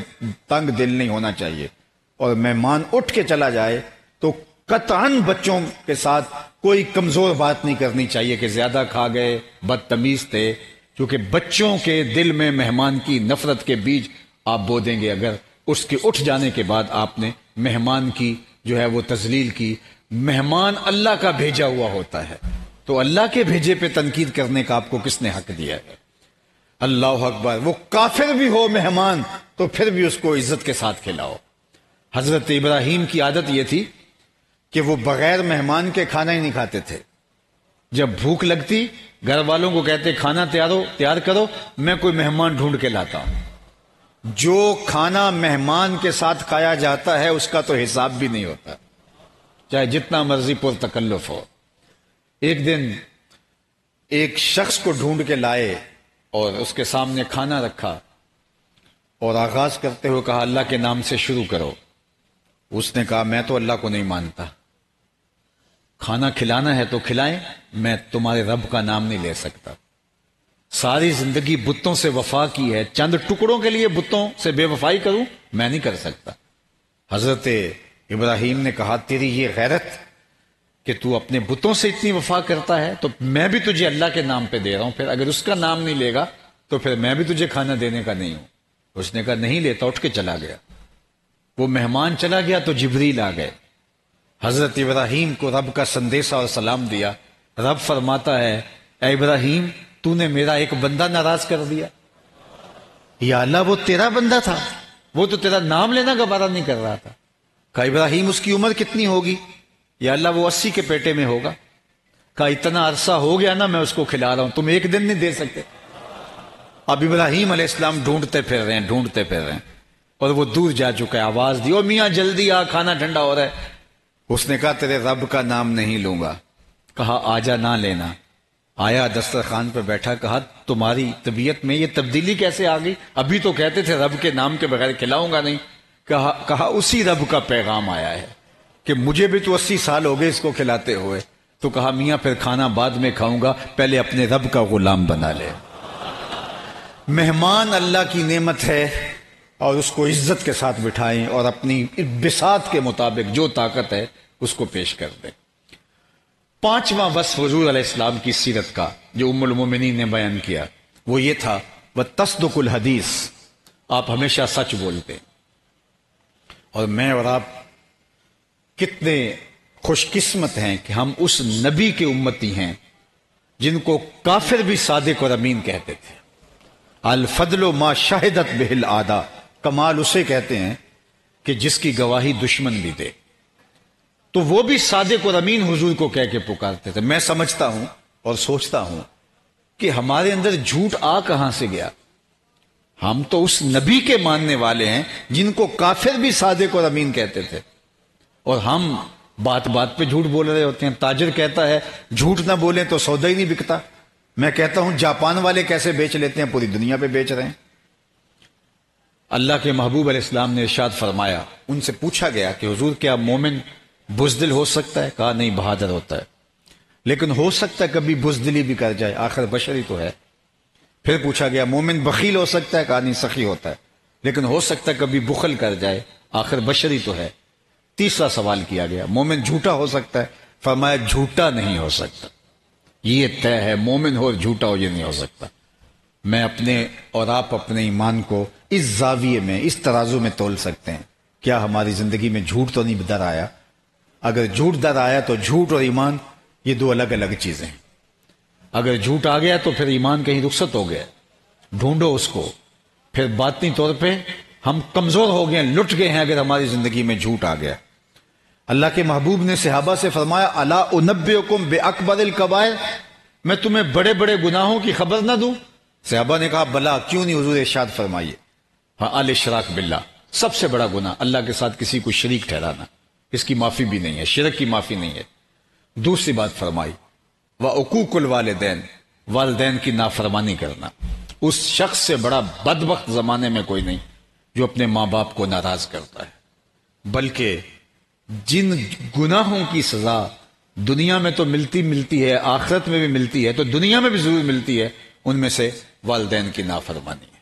تنگ دل نہیں ہونا چاہیے، اور مہمان اٹھ کے چلا جائے تو قطعاً بچوں کے ساتھ کوئی کمزور بات نہیں کرنی چاہیے کہ زیادہ کھا گئے، بدتمیز تھے، کیونکہ بچوں کے دل میں مہمان کی نفرت کے بیج آپ بو دیں گے اگر اس کے اٹھ جانے کے بعد آپ نے مہمان کی جو ہے وہ تذلیل کی۔ مہمان اللہ کا بھیجا ہوا ہوتا ہے، تو اللہ کے بھیجے پہ تنقید کرنے کا آپ کو کس نے حق دیا ہے؟ اللہ اکبر۔ وہ کافر بھی ہو مہمان تو پھر بھی اس کو عزت کے ساتھ کھلاؤ۔ حضرت ابراہیم کی عادت یہ تھی کہ وہ بغیر مہمان کے کھانا ہی نہیں کھاتے تھے۔ جب بھوک لگتی گھر والوں کو کہتے کھانا تیار کرو، میں کوئی مہمان ڈھونڈ کے لاتا ہوں۔ جو کھانا مہمان کے ساتھ کھایا جاتا ہے اس کا تو حساب بھی نہیں ہوتا، چاہے جتنا مرضی پر تکلف ہو۔ ایک دن ایک شخص کو ڈھونڈ کے لائے اور اس کے سامنے کھانا رکھا اور آغاز کرتے ہوئے کہا اللہ کے نام سے شروع کرو۔ اس نے کہا میں تو اللہ کو نہیں مانتا، کھانا کھلانا ہے تو کھلائیں، میں تمہارے رب کا نام نہیں لے سکتا۔ ساری زندگی بتوں سے وفا کی ہے، چند ٹکڑوں کے لیے بتوں سے بے وفائی کروں؟ میں نہیں کر سکتا۔ حضرت ابراہیم نے کہا تیری یہ غیرت کہ تو اپنے بتوں سے اتنی وفا کرتا ہے، تو میں بھی تجھے اللہ کے نام پہ دے رہا ہوں، پھر اگر اس کا نام نہیں لے گا تو پھر میں بھی تجھے کھانا دینے کا نہیں ہوں۔ اس نے کہا نہیں لیتا، اٹھ کے چلا گیا۔ وہ مہمان چلا گیا تو جبریل آ گئے، حضرت ابراہیم کو رب کا سندیشہ اور سلام دیا۔ رب فرماتا ہے اے ابراہیم تو نے میرا ایک بندہ ناراض کر دیا۔ یا اللہ وہ تیرا بندہ تھا، وہ تو تیرا نام لینا گوارا نہیں کر رہا تھا۔ کہا ابراہیم اس کی عمر کتنی ہوگی؟ یا اللہ وہ 80 کے پیٹے میں ہوگا۔ کہا اتنا عرصہ ہو گیا نا میں اس کو کھلا رہا ہوں، تم ایک دن نہیں دے سکتے؟ اب ابراہیم علیہ السلام ڈھونڈتے پھر رہے ہیں اور وہ دور جا چکا ہے۔ آواز دی او میاں جلدی آ، کھانا ٹھنڈا ہو رہا ہے۔ اس نے کہا تیرے رب کا نام نہیں لوں گا۔ کہا آجا نہ لینا۔ آیا دسترخوان پہ بیٹھا، کہا تمہاری طبیعت میں یہ تبدیلی کیسے آ گئی؟ ابھی تو کہتے تھے رب کے نام کے بغیر کھلاؤں گا نہیں۔ کہا اسی رب کا پیغام آیا ہے کہ مجھے بھی تو 80 سال ہو گئے اس کو کھلاتے ہوئے۔ تو کہا میاں پھر کھانا بعد میں کھاؤں گا، پہلے اپنے رب کا غلام بنا لے۔ مہمان اللہ کی نعمت ہے اور اس کو عزت کے ساتھ بٹھائیں اور اپنی بساط کے مطابق جو طاقت ہے اس کو پیش کر دیں۔ پانچواں وصف حضور علیہ السلام کی سیرت کا جو ام المومنین نے بیان کیا وہ یہ تھا وتصدق الحدیث، آپ ہمیشہ سچ بولتے۔ اور میں اور آپ کتنے خوش قسمت ہیں کہ ہم اس نبی کے امتی ہیں جن کو کافر بھی صادق اور امین کہتے تھے۔ الفضل ما شہدت بہ العادہ، کمال اسے کہتے ہیں کہ جس کی گواہی دشمن بھی دے۔ تو وہ بھی صادق اور امین حضور کو کہہ کے پکارتے تھے۔ میں سمجھتا ہوں اور سوچتا ہوں کہ ہمارے اندر جھوٹ آ کہاں سے گیا؟ ہم تو اس نبی کے ماننے والے ہیں جن کو کافر بھی صادق اور امین کہتے تھے، اور ہم بات بات پہ جھوٹ بول رہے ہوتے ہیں۔ تاجر کہتا ہے جھوٹ نہ بولیں تو سودا ہی نہیں بکتا۔ میں کہتا ہوں جاپان والے کیسے بیچ لیتے ہیں، پوری دنیا پہ بیچ رہے ہیں۔ اللہ کے محبوب علیہ السلام نے ارشاد فرمایا، ان سے پوچھا گیا کہ حضور کیا مومن بزدل ہو سکتا ہے؟ کہا نہیں، بہادر ہوتا ہے، لیکن ہو سکتا ہے کبھی بزدلی بھی کر جائے، آخر بشری تو ہے۔ پھر پوچھا گیا مومن بخیل ہو سکتا ہے؟ کہا نہیں، سخی ہوتا ہے، لیکن ہو سکتا ہے کبھی بخل کر جائے، آخر بشری تو ہے۔ تیسرا سوال کیا گیا مومن جھوٹا ہو سکتا ہے؟ فرمایا جھوٹا نہیں ہو سکتا، یہ طے ہے، مومن ہو اور جھوٹا ہو یہ نہیں ہو سکتا۔ میں اپنے اور آپ اپنے ایمان کو اس زاویے میں، اس ترازو میں تول سکتے ہیں۔ کیا ہماری زندگی میں جھوٹ تو نہیں در آیا؟ اگر جھوٹ در آیا تو جھوٹ اور ایمان یہ دو الگ الگ چیزیں ہیں۔ اگر جھوٹ آ گیا تو پھر ایمان کہیں رخصت ہو گیا، ڈھونڈو اس کو۔ پھر باطنی طور پہ ہم کمزور ہو گئے ہیں، لٹ گئے ہیں اگر ہماری زندگی میں جھوٹ آ گیا۔ اللہ کے محبوب نے صحابہ سے فرمایا الا انبئکم باکبر الکبائر، میں تمہیں بڑے بڑے گناہوں کی خبر نہ دوں؟ صحابہ نے کہا بلا، کیوں نہیں حضور، ارشاد فرمائیے۔ ہاں، الاشراک باللہ، سب سے بڑا گناہ اللہ کے ساتھ کسی کو شریک ٹھہرانا، اس کی معافی بھی نہیں ہے، شرک کی معافی نہیں ہے۔ دوسری بات فرمائی وعقوق الوالدین، والدین کی نافرمانی کرنا۔ اس شخص سے بڑا بدبخت زمانے میں کوئی نہیں جو اپنے ماں باپ کو ناراض کرتا ہے، بلکہ جن گناہوں کی سزا دنیا میں تو ملتی ہے، آخرت میں بھی ملتی ہے، تو دنیا میں بھی ضرور ملتی ہے، ان میں سے والدین کی نافرمانی ہے۔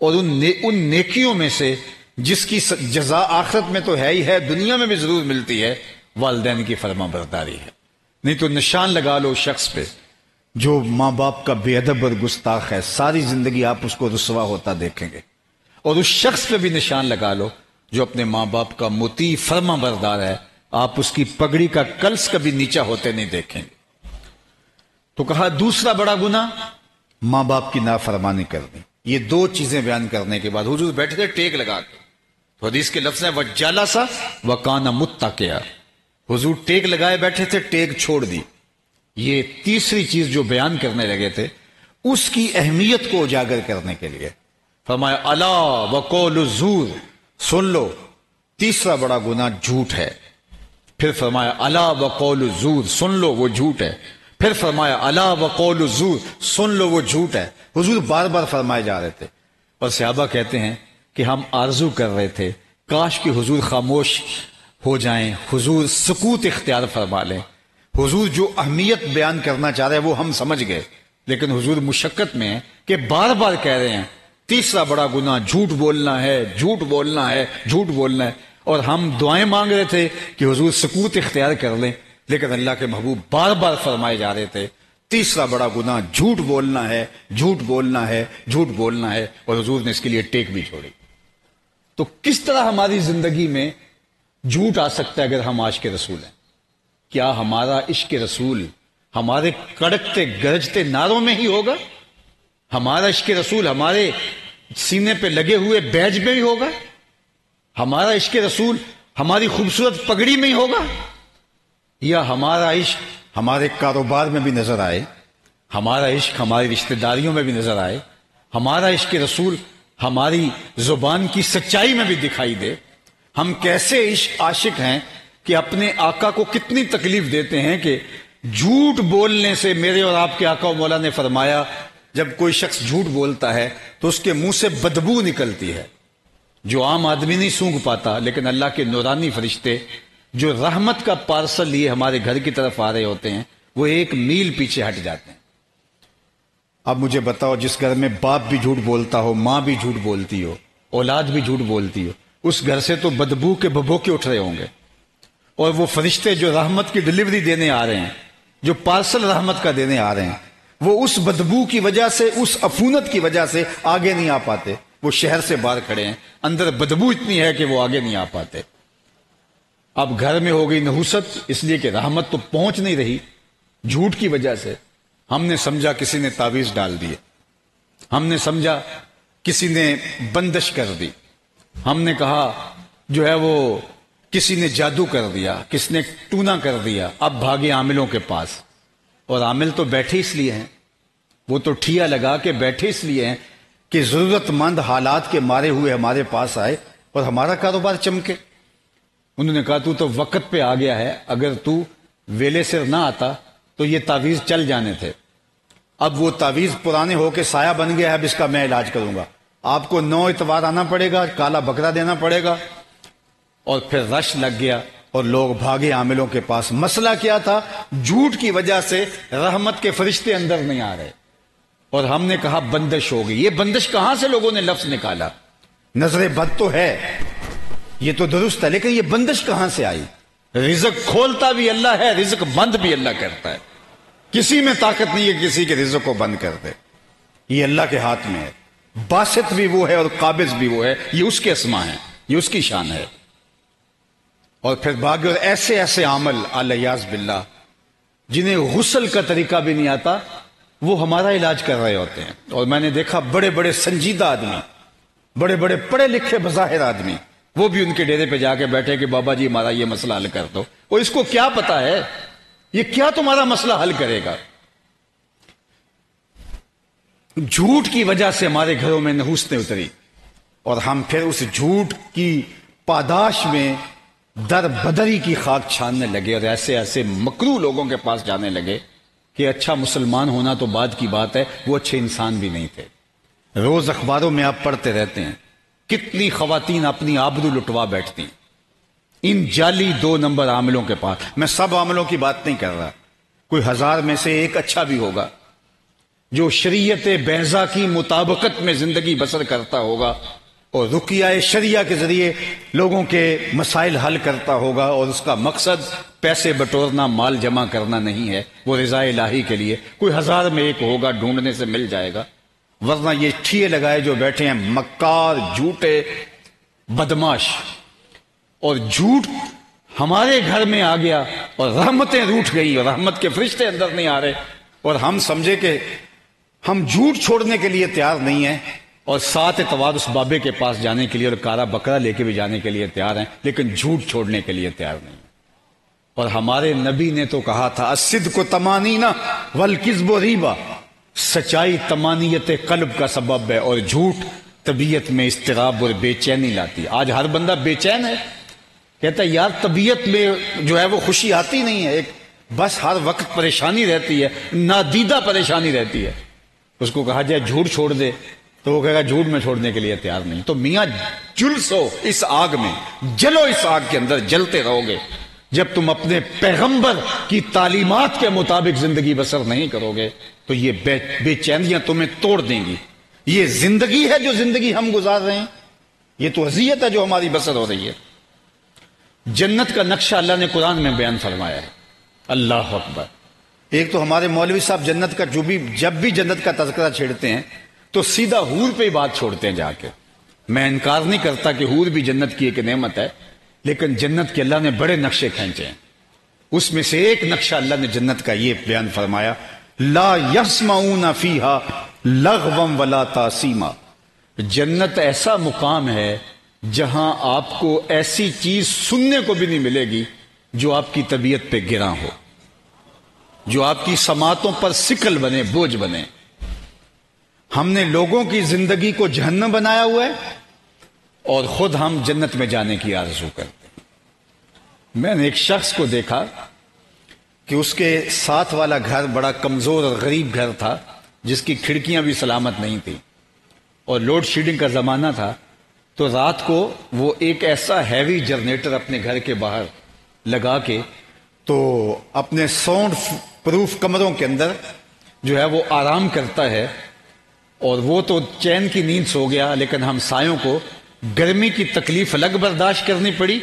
اور ان نیکیوں میں سے جس کی جزا آخرت میں تو ہے ہی ہے، دنیا میں بھی ضرور ملتی ہے، والدین کی فرما برداری ہے۔ نہیں تو نشان لگا لو شخص پہ جو ماں باپ کا بے ادب اور گستاخ ہے، ساری زندگی آپ اس کو رسوا ہوتا دیکھیں گے، اور اس شخص پہ بھی نشان لگا لو جو اپنے ماں باپ کا مطیع فرما بردار ہے، آپ اس کی پگڑی کا کلس کبھی نیچا ہوتے نہیں دیکھیں گے۔ تو کہا دوسرا بڑا گناہ ماں باپ کی نافرمانی کرنی۔ یہ دو چیزیں بیان کرنے کے بعد حضور بیٹھے تھے ٹیک لگا کے، تو حدیث کے لفظ ہیں وَجَلَسَ وَكَانَ مُتَّكِئًا، حضور ٹیک لگائے بیٹھے تھے، ٹیک چھوڑ دی۔ یہ تیسری چیز جو بیان کرنے لگے تھے اس کی اہمیت کو اجاگر کرنے کے لیے فرمایا الا وقول الزور، سن لو تیسرا بڑا گناہ جھوٹ ہے۔ پھر فرمایا الا وقول الزور، سن لو وہ جھوٹ ہے۔ پھر فرمایا الا وقول الزور، سن لو وہ جھوٹ ہے۔ حضور بار بار فرمائے جا رہے تھے، اور صحابہ کہتے ہیں کہ ہم آرزو کر رہے تھے کاش کہ حضور خاموش ہو جائیں، حضور سکوت اختیار فرما لیں۔ حضور جو اہمیت بیان کرنا چاہ رہے ہیں وہ ہم سمجھ گئے، لیکن حضور مشقت میں ہیں کہ بار بار کہہ رہے ہیں تیسرا بڑا گناہ جھوٹ بولنا ہے، جھوٹ بولنا ہے، جھوٹ بولنا ہے، اور ہم دعائیں مانگ رہے تھے کہ حضور سکوت اختیار کر لیں، لیکن اللہ کے محبوب بار بار فرمائے جا رہے تھے تیسرا بڑا گناہ جھوٹ بولنا ہے، جھوٹ بولنا ہے، جھوٹ بولنا ہے، اور حضور نے اس کے لیے ٹیک بھی چھوڑی۔ تو کس طرح ہماری زندگی میں جھوٹ آ سکتا ہے اگر ہم عاشق رسول ہیں؟ کیا ہمارا عشق رسول ہمارے کڑکتے گرجتے نعروں میں ہی ہوگا؟ ہمارا عشق رسول ہمارے سینے پہ لگے ہوئے بیج میں ہی ہوگا؟ ہمارا عشق رسول ہماری خوبصورت پگڑی میں ہی ہوگا؟ یا ہمارا عشق ہمارے کاروبار میں بھی نظر آئے، ہمارا عشق ہماری رشتہ داریوں میں بھی نظر آئے، ہمارا عشق رسول ہماری زبان کی سچائی میں بھی دکھائی دے؟ ہم کیسے عاشق ہیں کہ اپنے آقا کو کتنی تکلیف دیتے ہیں کہ جھوٹ بولنے سے، میرے اور آپ کے آقا و مولا نے فرمایا جب کوئی شخص جھوٹ بولتا ہے تو اس کے منہ سے بدبو نکلتی ہے جو عام آدمی نہیں سونگھ پاتا، لیکن اللہ کے نورانی فرشتے جو رحمت کا پارسل لیے ہمارے گھر کی طرف آ رہے ہوتے ہیں وہ 1 میل پیچھے ہٹ جاتے ہیں۔ اب مجھے بتاؤ جس گھر میں باپ بھی جھوٹ بولتا ہو، ماں بھی جھوٹ بولتی ہو، اولاد بھی جھوٹ بولتی ہو، اس گھر سے تو بدبو کے ببوکے اٹھ رہے ہوں گے، اور وہ فرشتے جو رحمت کی ڈلیوری دینے آ رہے ہیں، جو پارسل رحمت کا دینے آ رہے ہیں، وہ اس بدبو کی وجہ سے، اس عفونت کی وجہ سے آگے نہیں آ پاتے۔ وہ شہر سے باہر کھڑے ہیں، اندر بدبو اتنی ہے کہ وہ آگے نہیں آ پاتے۔ اب گھر میں ہو گئی نحوست، اس لیے کہ رحمت تو پہنچ نہیں رہی جھوٹ کی وجہ سے۔ ہم نے سمجھا کسی نے تعویذ ڈال دیے، ہم نے سمجھا کسی نے بندش کر دی، ہم نے کہا جو ہے وہ کسی نے جادو کر دیا، کس نے ٹونا کر دیا۔ اب بھاگے عاملوں کے پاس، اور عامل تو بیٹھے اس لیے ہیں، وہ تو ٹھیا لگا کے بیٹھے اس لیے ہیں کہ ضرورت مند حالات کے مارے ہوئے ہمارے پاس آئے اور ہمارا کاروبار چمکے۔ انہوں نے کہا تو وقت پہ آ گیا ہے، اگر تو ویلے سے نہ آتا تو یہ تعویذ چل جانے تھے۔ اب وہ تعویذ پرانے ہو کے سایہ بن گیا ہے، اب اس کا میں علاج کروں گا۔ آپ کو 9 اتوار آنا پڑے گا، کالا بکرا دینا پڑے گا۔ اور پھر رش لگ گیا اور لوگ بھاگے عاملوں کے پاس۔ مسئلہ کیا تھا؟ جھوٹ کی وجہ سے رحمت کے فرشتے اندر نہیں آ رہے، اور ہم نے کہا بندش ہو گئی۔ یہ بندش کہاں سے لوگوں نے لفظ نکالا؟ نظر بد تو ہے، یہ تو درست ہے، لیکن یہ بندش کہاں سے آئی؟ رزق کھولتا بھی اللہ ہے، رزق بند بھی اللہ کرتا ہے۔ کسی میں طاقت نہیں ہے کسی کے رزق کو بند کر دے، یہ اللہ کے ہاتھ میں ہے۔ باسط بھی وہ ہے اور قابض بھی وہ ہے، یہ اس کے اسما ہیں، یہ اس کی شان ہے۔ اور پھر بھاگے، اور ایسے ایسے عمل الیاذ باللہ جنہیں غسل کا طریقہ بھی نہیں آتا وہ ہمارا علاج کر رہے ہوتے ہیں۔ اور میں نے دیکھا بڑے بڑے سنجیدہ آدمی، بڑے بڑے پڑھے لکھے بظاہر آدمی، وہ بھی ان کے ڈیرے پہ جا کے بیٹھے کہ بابا جی ہمارا یہ مسئلہ حل کر دو۔ اور اس کو کیا پتا ہے یہ کیا تمہارا مسئلہ حل کرے گا؟ جھوٹ کی وجہ سے ہمارے گھروں میں نحوستیں اتری، اور ہم پھر اس جھوٹ کی پاداش میں در بدری کی خاک چھاننے لگے، اور ایسے ایسے مکروہ لوگوں کے پاس جانے لگے کہ اچھا مسلمان ہونا تو بعد کی بات ہے، وہ اچھے انسان بھی نہیں تھے۔ روز اخباروں میں آپ پڑھتے رہتے ہیں کتنی خواتین اپنی آبرو لٹوا بیٹھتی ہیں ان جعلی 2 نمبر عاملوں کے پاس۔ میں سب عاملوں کی بات نہیں کر رہا، کوئی 1000 میں سے ایک اچھا بھی ہوگا، جو شریعت بیضا کی مطابقت میں زندگی بسر کرتا ہوگا اور رقیہ شریعہ کے ذریعے لوگوں کے مسائل حل کرتا ہوگا، اور اس کا مقصد پیسے بٹورنا، مال جمع کرنا نہیں ہے، وہ رضا الہی کے لیے، کوئی 1000 میں ایک ہوگا، ڈھونڈنے سے مل جائے گا۔ ورنہ یہ ٹھیے لگائے جو بیٹھے ہیں مکار، جھوٹے، بدماش، اور جھوٹ ہمارے گھر میں آ گیا اور رحمتیں روٹھ گئی اور رحمت کے فرشتے اندر نہیں آ رہے، اور ہم سمجھے کہ ہم جھوٹ چھوڑنے کے لیے تیار نہیں ہیں، اور 7 اتوار اس بابے کے پاس جانے کے لیے اور کارا بکرا لے کے بھی جانے کے لیے تیار ہیں، لیکن جھوٹ چھوڑنے کے لیے تیار نہیں۔ اور ہمارے نبی نے تو کہا تھا الصدق طمانینہ والکذب ریبہ، سچائی طمانیت قلب کا سبب ہے اور جھوٹ طبیعت میں اضطراب اور بے چینی لاتی ہے۔ آج ہر بندہ بے چین ہے، کہتا ہے یار طبیعت میں جو ہے وہ خوشی آتی نہیں ہے، ایک بس ہر وقت پریشانی رہتی ہے، نادیدہ پریشانی رہتی ہے۔ اس کو کہا جائے جھوٹ چھوڑ دے تو وہ کہے گا جھوٹ میں چھوڑنے کے لیے تیار نہیں۔ تو میاں جلسو اس آگ میں، جلو اس آگ کے اندر، جلتے رہو گے جب تم اپنے پیغمبر کی تعلیمات کے مطابق زندگی بسر نہیں کرو گے تو یہ بے چینیاں تمہیں توڑ دیں گی۔ یہ زندگی ہے جو زندگی ہم گزار رہے ہیں، یہ تو اذیت ہے جو ہماری بسر ہو رہی ہے۔ جنت کا نقشہ اللہ نے قرآن میں بیان فرمایا ہے، اللہ اکبر۔ ایک تو ہمارے مولوی صاحب جنت کا جب بھی جنت کا تذکرہ چھیڑتے ہیں تو سیدھا حور پہ ہی بات چھوڑتے ہیں جا کے۔ میں انکار نہیں کرتا کہ حور بھی جنت کی ایک نعمت ہے، لیکن جنت کے اللہ نے بڑے نقشے کھینچے ہیں، اس میں سے ایک نقشہ اللہ نے جنت کا یہ بیان فرمایا لا یسمعون فیہا لغوا ولا تاثیما۔ جنت ایسا مقام ہے جہاں آپ کو ایسی چیز سننے کو بھی نہیں ملے گی جو آپ کی طبیعت پہ گراں ہو، جو آپ کی سماعتوں پر ثقل بنے، بوجھ بنے۔ ہم نے لوگوں کی زندگی کو جہنم بنایا ہوا ہے اور خود ہم جنت میں جانے کی آرزو کرتے ہیں۔ میں نے ایک شخص کو دیکھا کہ اس کے ساتھ والا گھر بڑا کمزور اور غریب گھر تھا، جس کی کھڑکیاں بھی سلامت نہیں تھی، اور لوڈ شیڈنگ کا زمانہ تھا، تو رات کو وہ ایک ایسا ہیوی جنریٹر اپنے گھر کے باہر لگا کے تو اپنے ساؤنڈ پروف کمروں کے اندر جو ہے وہ آرام کرتا ہے، اور وہ تو چین کی نیند سو گیا، لیکن ہم سایوں کو گرمی کی تکلیف الگ برداشت کرنی پڑی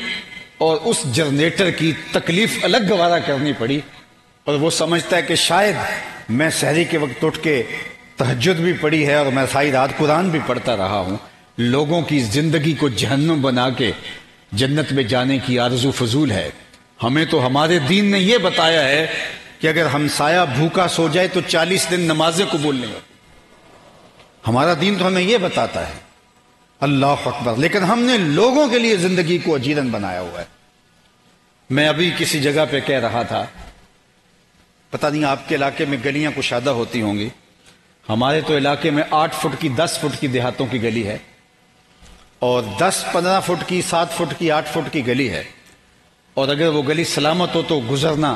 اور اس جنریٹر کی تکلیف الگ گوارا کرنی پڑی، اور وہ سمجھتا ہے کہ شاید میں سحری کے وقت اٹھ کے تہجد بھی پڑھی ہے اور میں ساری رات قرآن بھی پڑھتا رہا ہوں۔ لوگوں کی زندگی کو جہنم بنا کے جنت میں جانے کی آرزو فضول ہے۔ ہمیں تو ہمارے دین نے یہ بتایا ہے کہ اگر ہمسایہ بھوکا سو جائے تو 40 دن نمازیں قبول نہیں ہوتی۔ ہمارا دین تو ہمیں یہ بتاتا ہے، اللہ اکبر، لیکن ہم نے لوگوں کے لیے زندگی کو اجیرن بنایا ہوا ہے۔ میں ابھی کسی جگہ پہ کہہ رہا تھا، پتہ نہیں آپ کے علاقے میں گلیاں کشادہ ہوتی ہوں گی، ہمارے تو علاقے میں 8 فٹ کی 10 فٹ کی دیہاتوں کی گلی ہے، اور 10-15 فٹ کی 7 فٹ کی 8 فٹ کی گلی ہے، اور اگر وہ گلی سلامت ہو تو گزرنا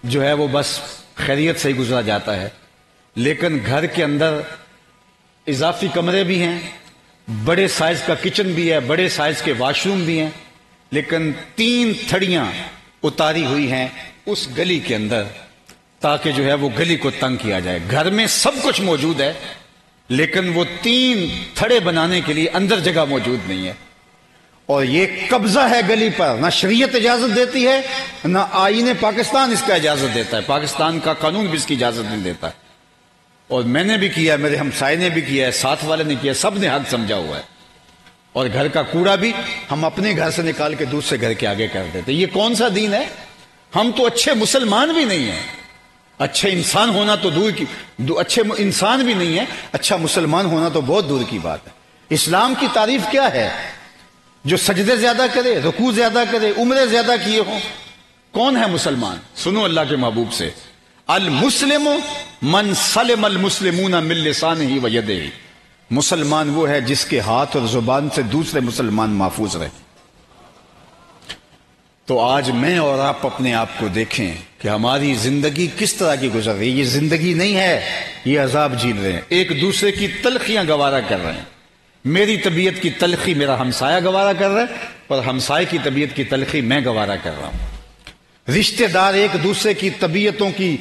جو ہے وہ بس خیریت سے ہی گزرا جاتا ہے، لیکن گھر کے اندر اضافی کمرے بھی ہیں، بڑے سائز کا کچن بھی ہے، بڑے سائز کے واش روم بھی ہیں، لیکن 3 تھڑیاں اتاری ہوئی ہیں اس گلی کے اندر تاکہ جو ہے وہ گلی کو تنگ کیا جائے۔ گھر میں سب کچھ موجود ہے، لیکن وہ 3 تھڑے بنانے کے لیے اندر جگہ موجود نہیں ہے، اور یہ قبضہ ہے گلی پر۔ نہ شریعت اجازت دیتی ہے، نہ آئین پاکستان اس کا اجازت دیتا ہے، پاکستان کا قانون بھی اس کی اجازت نہیں دیتا ہے، اور میں نے بھی کیا، میرے ہمسائے نے بھی کیا ہے، ساتھ والے نے کیا، سب نے حق سمجھا ہوا ہے۔ اور گھر کا کوڑا بھی ہم اپنے گھر سے نکال کے دوسرے گھر کے آگے کر دیتے۔ یہ کون سا دین ہے؟ ہم تو اچھے مسلمان بھی نہیں ہیں، اچھے انسان ہونا تو دور کی، اچھے انسان بھی نہیں ہے، اچھا مسلمان ہونا تو بہت دور کی بات ہے۔ اسلام کی تعریف کیا ہے؟ جو سجدے زیادہ کرے، رکوع زیادہ کرے، عمرے زیادہ کیے ہوں۔ کون ہے مسلمان؟ سنو اللہ کے محبوب سے، المسلم من سلم المسلمون من لسانہ و یدہ، مسلمان وہ ہے جس کے ہاتھ اور زبان سے دوسرے مسلمان محفوظ رہے۔ تو آج میں اور آپ اپنے آپ کو دیکھیں کہ ہماری زندگی کس طرح کی گزر رہی ہے۔ یہ زندگی نہیں ہے، یہ عذاب جھیل رہے ہیں، ایک دوسرے کی تلخیاں گوارا کر رہے ہیں۔ میری طبیعت کی تلخی میرا ہمسایہ گوارا کر رہا ہے، اور ہمسائے کی طبیعت کی تلخی میں گوارا کر رہا ہوں۔ رشتہ دار ایک دوسرے کی طبیعتوں کی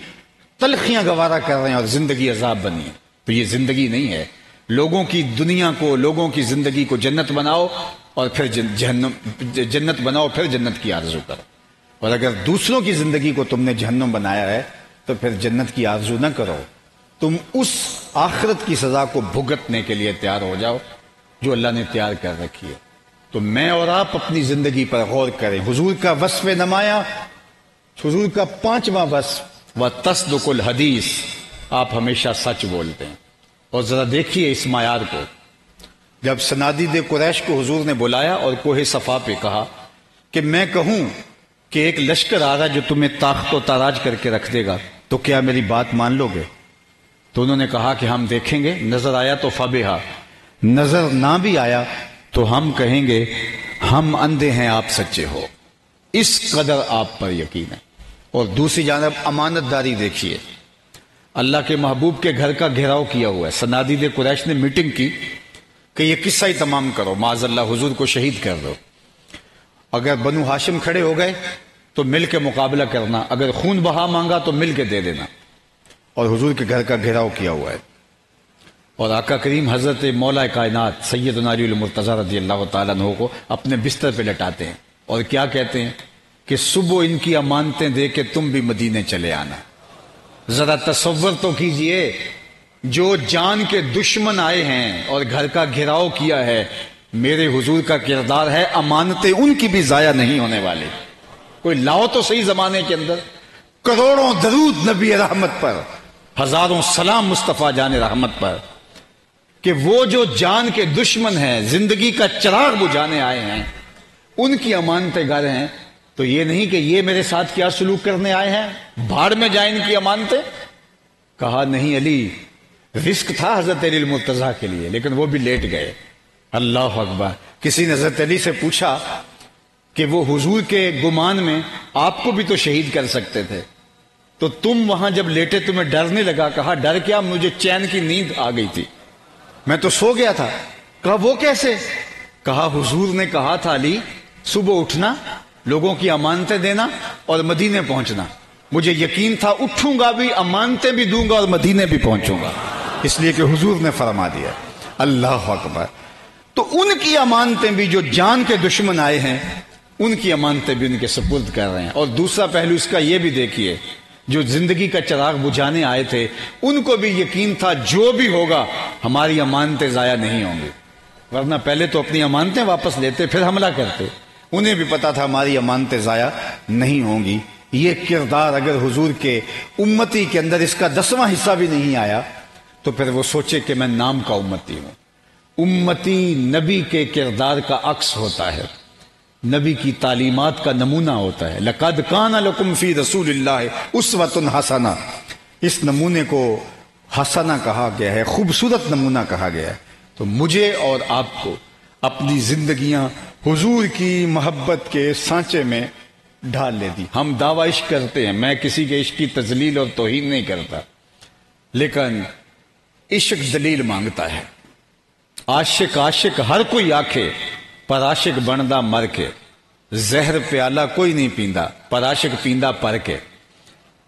تلخیاں گوارا کر رہے ہیں اور زندگی عذاب بنی ہے. تو یہ زندگی نہیں ہے. لوگوں کی دنیا کو، لوگوں کی زندگی کو جنت بناؤ اور پھر جنت بناؤ، پھر جنت کی آرزو کرو. اور اگر دوسروں کی زندگی کو تم نے جہنم بنایا ہے تو پھر جنت کی آرزو نہ کرو. تم اس آخرت کی سزا کو بھگتنے کے لیے تیار ہو جاؤ جو اللہ نے تیار کر رکھی ہے. تو میں اور آپ اپنی زندگی پر غور کریں. حضور کا وصف نمایاں، حضور کا 5واں وصف وَتَصْدُقُ الْحَدِيث، آپ ہمیشہ سچ بولتے ہیں. اور ذرا دیکھیے اس معیار کو. جب صنادید قریش کو حضور نے بلایا اور کوہ صفا پہ کہا کہ میں کہوں کہ ایک لشکر آ رہا جو تمہیں طاقت و تاراج کر کے رکھ دے گا تو کیا میری بات مان لو گے؟ تو انہوں نے کہا کہ ہم دیکھیں گے، نظر آیا تو فبہا، نظر نہ بھی آیا تو ہم کہیں گے ہم اندھے ہیں، آپ سچے ہو. اس قدر آپ پر یقین ہے. اور دوسری جانب امانت داری دیکھیے. اللہ کے محبوب کے گھر کا گھیراؤ کیا ہوا ہے. صنادید قریش نے میٹنگ کی کہ یہ قصہ ہی تمام کرو، معاذ اللہ حضور کو شہید کر دو. اگر بنو ہاشم کھڑے ہو گئے تو مل کے مقابلہ کرنا، اگر خون بہا مانگا تو مل کے دے دینا. اور حضور کے گھر کا گھیراؤ کیا ہوا ہے. اور آقا کریم حضرت مولا کائنات سیدنا علی المرتضیٰ رضی اللہ تعالیٰ عنہ کو اپنے بستر پہ لٹاتے ہیں اور کیا کہتے ہیں کہ صبح ان کی امانتیں دے کے تم بھی مدینے چلے آنا. ذرا تصور تو کیجئے، جو جان کے دشمن آئے ہیں اور گھر کا گھیراؤ کیا ہے، میرے حضور کا کردار ہے امانتیں ان کی بھی ضائع نہیں ہونے والی. کوئی لاؤ تو صحیح زمانے کے اندر کروڑوں درود نبی رحمت پر، ہزاروں سلام مصطفیٰ جان رحمت پر، کہ وہ جو جان کے دشمن ہیں، زندگی کا چراغ بجھانے آئے ہیں، ان کی امانتیں گر ہیں. تو یہ نہیں کہ یہ میرے ساتھ کیا سلوک کرنے آئے ہیں، بھاڑ میں جائیں ان کی امانتیں. کہا نہیں علی، رزق تھا حضرت علی المرتضیٰ کے لیے لیکن وہ بھی لیٹ گئے. اللہ اکبر. کسی نے حضرت علی سے پوچھا کہ وہ حضور کے گمان میں آپ کو بھی تو شہید کر سکتے تھے، تو تم وہاں جب لیٹے تمہیں ڈر نہیں لگا؟ کہا ڈر کیا، مجھے چین کی نیند آ گئی تھی، میں تو سو گیا تھا. کہا وہ کیسے؟ کہا حضور نے کہا تھا علی صبح اٹھنا، لوگوں کی امانتیں دینا اور مدینے پہنچنا. مجھے یقین تھا اٹھوں گا بھی، امانتیں بھی دوں گا اور مدینے بھی پہنچوں گا، اس لیے کہ حضور نے فرما دیا. اللہ اکبر. تو ان کی امانتیں بھی، جو جان کے دشمن آئے ہیں ان کی امانتیں بھی ان کے سپرد کر رہے ہیں. اور دوسرا پہلو اس کا یہ بھی دیکھیے، جو زندگی کا چراغ بجھانے آئے تھے ان کو بھی یقین تھا جو بھی ہوگا ہماری امانتیں ضائع نہیں ہوں گی، ورنہ پہلے تو اپنی امانتیں واپس لیتے پھر حملہ کرتے. انہیں بھی پتا تھا ہماری امانتیں ضائع نہیں ہوں گی. یہ کردار اگر حضور کے امتی کے اندر اس کا 10واں حصہ بھی نہیں آیا تو پھر وہ سوچے کہ میں نام کا امتی ہوں. امتی نبی کے کردار کا عکس ہوتا ہے، نبی کی تعلیمات کا نمونہ ہوتا ہے. لَقَدْ كَانَ لَكُمْ فِي رَسُولِ اللَّهِ أُسْوَةٌ حَسَنَةٌ. اس نمونے کو حسنہ کہا گیا ہے، خوبصورت نمونہ کہا گیا ہے. تو مجھے اور آپ کو اپنی زندگیاں حضور کی محبت کے سانچے میں ڈھال لے دی. ہم دعویٰ عشق کرتے ہیں، میں کسی کے عشق کی تذلیل اور توہین نہیں کرتا، لیکن عشق دلیل مانگتا ہے. عاشق عاشق ہر کوئی آکھے پر عاشق بندا مر کے، زہر پیالہ کوئی نہیں پیندا پر عاشق پیندا پر کے.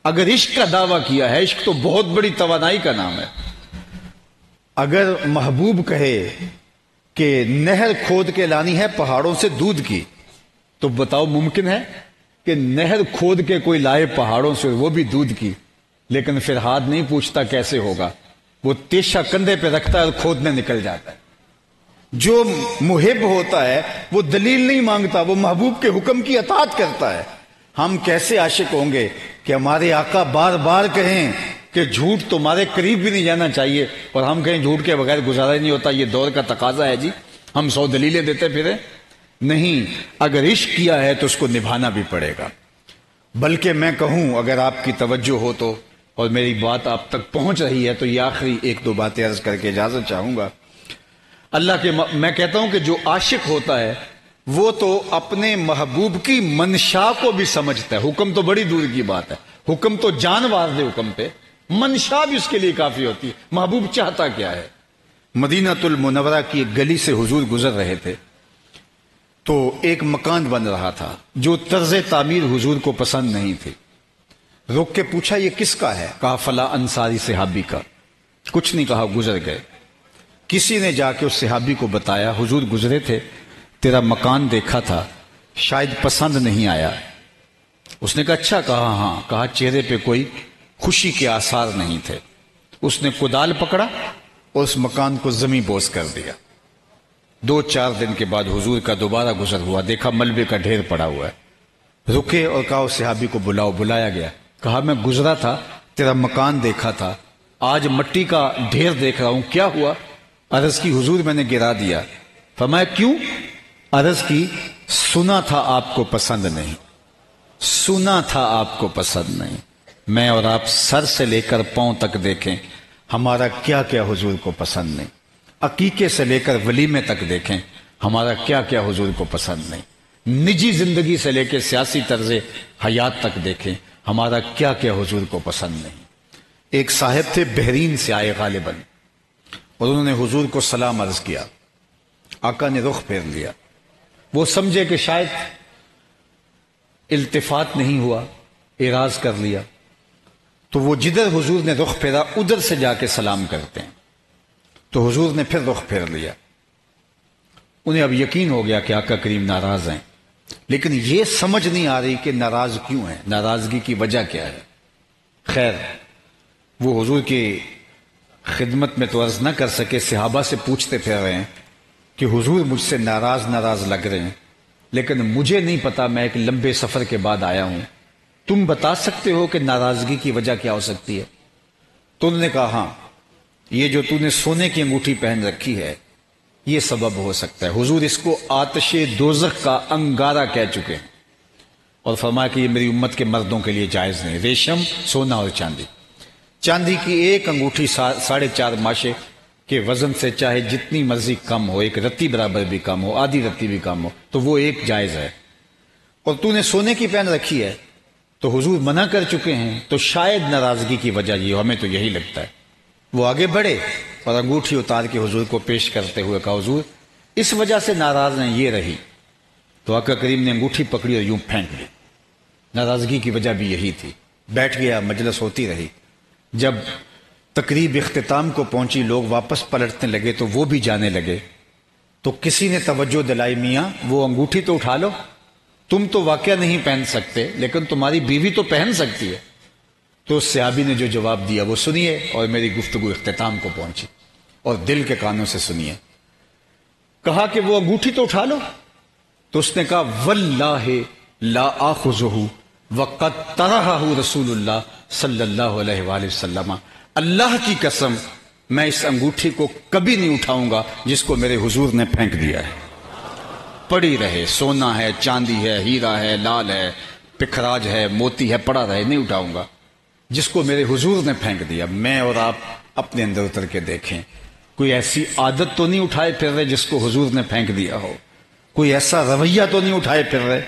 اگر عشق کا دعویٰ کیا ہے، عشق تو بہت بڑی توانائی کا نام ہے. اگر محبوب کہے کہ نہر کھود کے لانی ہے پہاڑوں سے دودھ کی، تو بتاؤ ممکن ہے کہ نہر کھود کے کوئی لائے پہاڑوں سے وہ بھی دودھ کی؟ لیکن پھر ہاتھ نہیں پوچھتا کیسے ہوگا، وہ تیشا کندھے پہ رکھتا ہے اور کھودنے نکل جاتا ہے. جو محب ہوتا ہے وہ دلیل نہیں مانگتا، وہ محبوب کے حکم کی اطاعت کرتا ہے. ہم کیسے عاشق ہوں گے کہ ہمارے آقا بار بار کہیں کہ جھوٹ تمہارے قریب بھی نہیں جانا چاہیے، اور ہم کہیں جھوٹ کے بغیر گزارا ہی نہیں ہوتا، یہ دور کا تقاضا ہے جی، ہم 100 دلیلیں دیتے پھریں. نہیں، اگر عشق کیا ہے تو اس کو نبھانا بھی پڑے گا. بلکہ میں کہوں، اگر آپ کی توجہ ہو تو، اور میری بات آپ تک پہنچ رہی ہے، تو یہ آخری 1-2 باتیں عرض کر کے اجازت چاہوں گا. اللہ کے میں کہتا ہوں کہ جو عاشق ہوتا ہے وہ تو اپنے محبوب کی منشا کو بھی سمجھتا ہے. حکم تو بڑی دور کی بات ہے، حکم تو جان وار دے حکم پہ، منشا بھی اس کے لیے کافی ہوتی ہے. محبوب چاہتا کیا ہے؟ مدینہ المنورہ کی ایک گلی سے حضور گزر رہے تھے تو ایک مکان بن رہا تھا جو طرز تعمیر حضور کو پسند نہیں تھی. روک کے پوچھا یہ کس کا ہے؟ کہا فلاں انصاری صحابی کا۔ کچھ نہیں کہا، گزر گئے۔ کسی نے جا کے اس صحابی کو بتایا حضور گزرے تھے، تیرا مکان دیکھا تھا، شاید پسند نہیں آیا۔ اس نے کہا اچھا؟ کہا ہاں۔ کہا چہرے پہ کوئی خوشی کے آثار نہیں تھے۔ اس نے کدال پکڑا اور اس مکان کو زمیں بوس کر دیا۔ 2-4 دن کے بعد حضور کا دوبارہ گزر ہوا، دیکھا ملبے کا ڈھیر پڑا ہوا ہے۔ رکے اور کہا اس صحابی کو بلاؤ۔ بلایا گیا۔ کہا میں گزرا تھا، تیرا مکان دیکھا تھا، آج مٹی کا ڈھیر دیکھ رہا ہوں، کیا ہوا؟ عرض کی حضور میں نے گرا دیا۔ فرمایا کیوں؟ عرض کی سنا تھا آپ کو پسند نہیں، سنا تھا آپ کو پسند نہیں۔ میں اور آپ سر سے لے کر پاؤں تک دیکھیں، ہمارا کیا کیا حضور کو پسند نہیں۔ عقیقے سے لے کر ولیمے تک دیکھیں، ہمارا کیا کیا حضور کو پسند نہیں۔ نجی زندگی سے لے کے سیاسی طرز حیات تک دیکھیں، ہمارا کیا کیا حضور کو پسند نہیں۔ ایک صاحب تھے بحرین سے آئے غالباً، اور انہوں نے حضور کو سلام عرض کیا۔ آقا نے رخ پھیر لیا۔ وہ سمجھے کہ شاید التفات نہیں ہوا، اعراض کر لیا، تو وہ جدھر حضور نے رخ پھیرا ادھر سے جا کے سلام کرتے ہیں۔ تو حضور نے پھر رخ پھیر لیا۔ انہیں اب یقین ہو گیا کہ آقا کریم ناراض ہیں، لیکن یہ سمجھ نہیں آ رہی کہ ناراض کیوں ہیں، ناراضگی کی وجہ کیا ہے۔ خیر وہ حضور کی خدمت میں تو عرض نہ کر سکے، صحابہ سے پوچھتے پھر رہے ہیں کہ حضور مجھ سے ناراض لگ رہے ہیں، لیکن مجھے نہیں پتا، میں ایک لمبے سفر کے بعد آیا ہوں، تم بتا سکتے ہو کہ ناراضگی کی وجہ کیا ہو سکتی ہے؟ تو انہوں نے کہا ہاں، یہ جو تو نے سونے کی انگوٹھی پہن رکھی ہے یہ سبب ہو سکتا ہے۔ حضور اس کو آتش دوزخ کا انگارہ کہہ چکے ہیں، اور فرمایا کہ یہ میری امت کے مردوں کے لیے جائز نہیں۔ ریشم، سونا اور چاندی، چاندی کی ایک انگوٹھی 4.5 ماشے کے وزن سے چاہے جتنی مرضی کم ہو، ایک رتی برابر بھی کم ہو، آدھی رتی بھی کم ہو، تو وہ ایک جائز ہے، اور تو نے سونے کی پہن رکھی ہے تو حضور منع کر چکے ہیں، تو شاید ناراضگی کی وجہ یہ، ہمیں تو یہی لگتا ہے۔ وہ آگے بڑھے اور انگوٹھی اتار کے حضور کو پیش کرتے ہوئے کہا حضور اس وجہ سے ناراض ہیں، یہ رہی۔ تو آقا کریم نے انگوٹھی پکڑی اور یوں پھینک دی۔ ناراضگی کی وجہ بھی یہی تھی۔ بیٹھ گیا، مجلس ہوتی رہی۔ جب تقریب اختتام کو پہنچی، لوگ واپس پلٹنے لگے تو وہ بھی جانے لگے، تو کسی نے توجہ دلائی، میاں وہ انگوٹھی تو اٹھا لو، تم تو واقعہ نہیں پہن سکتے لیکن تمہاری بیوی تو پہن سکتی ہے۔ تو اس صحابی نے جو جواب دیا وہ سنیے، اور میری گفتگو اختتام کو پہنچی، اور دل کے کانوں سے سنیے۔ کہا کہ وہ انگوٹھی تو اٹھا لو، تو اس نے کہا واللہ لا آخذہ وقد طرحہ رسول اللہ صلی اللہ علیہ وآلہ وسلم، اللہ کی قسم میں اس انگوٹھی کو کبھی نہیں اٹھاؤں گا جس کو میرے حضور نے پھینک دیا ہے۔ پڑی رہے، سونا ہے، چاندی ہے، ہیرا ہے، لال ہے، پکھراج ہے، موتی ہے، پڑا رہے، نہیں اٹھاؤں گا جس کو میرے حضور نے پھینک دیا۔ میں اور آپ اپنے اندر اتر کے دیکھیں، کوئی ایسی عادت تو نہیں اٹھائے پھر رہے جس کو حضور نے پھینک دیا ہو، کوئی ایسا رویہ تو نہیں اٹھائے پھر رہے،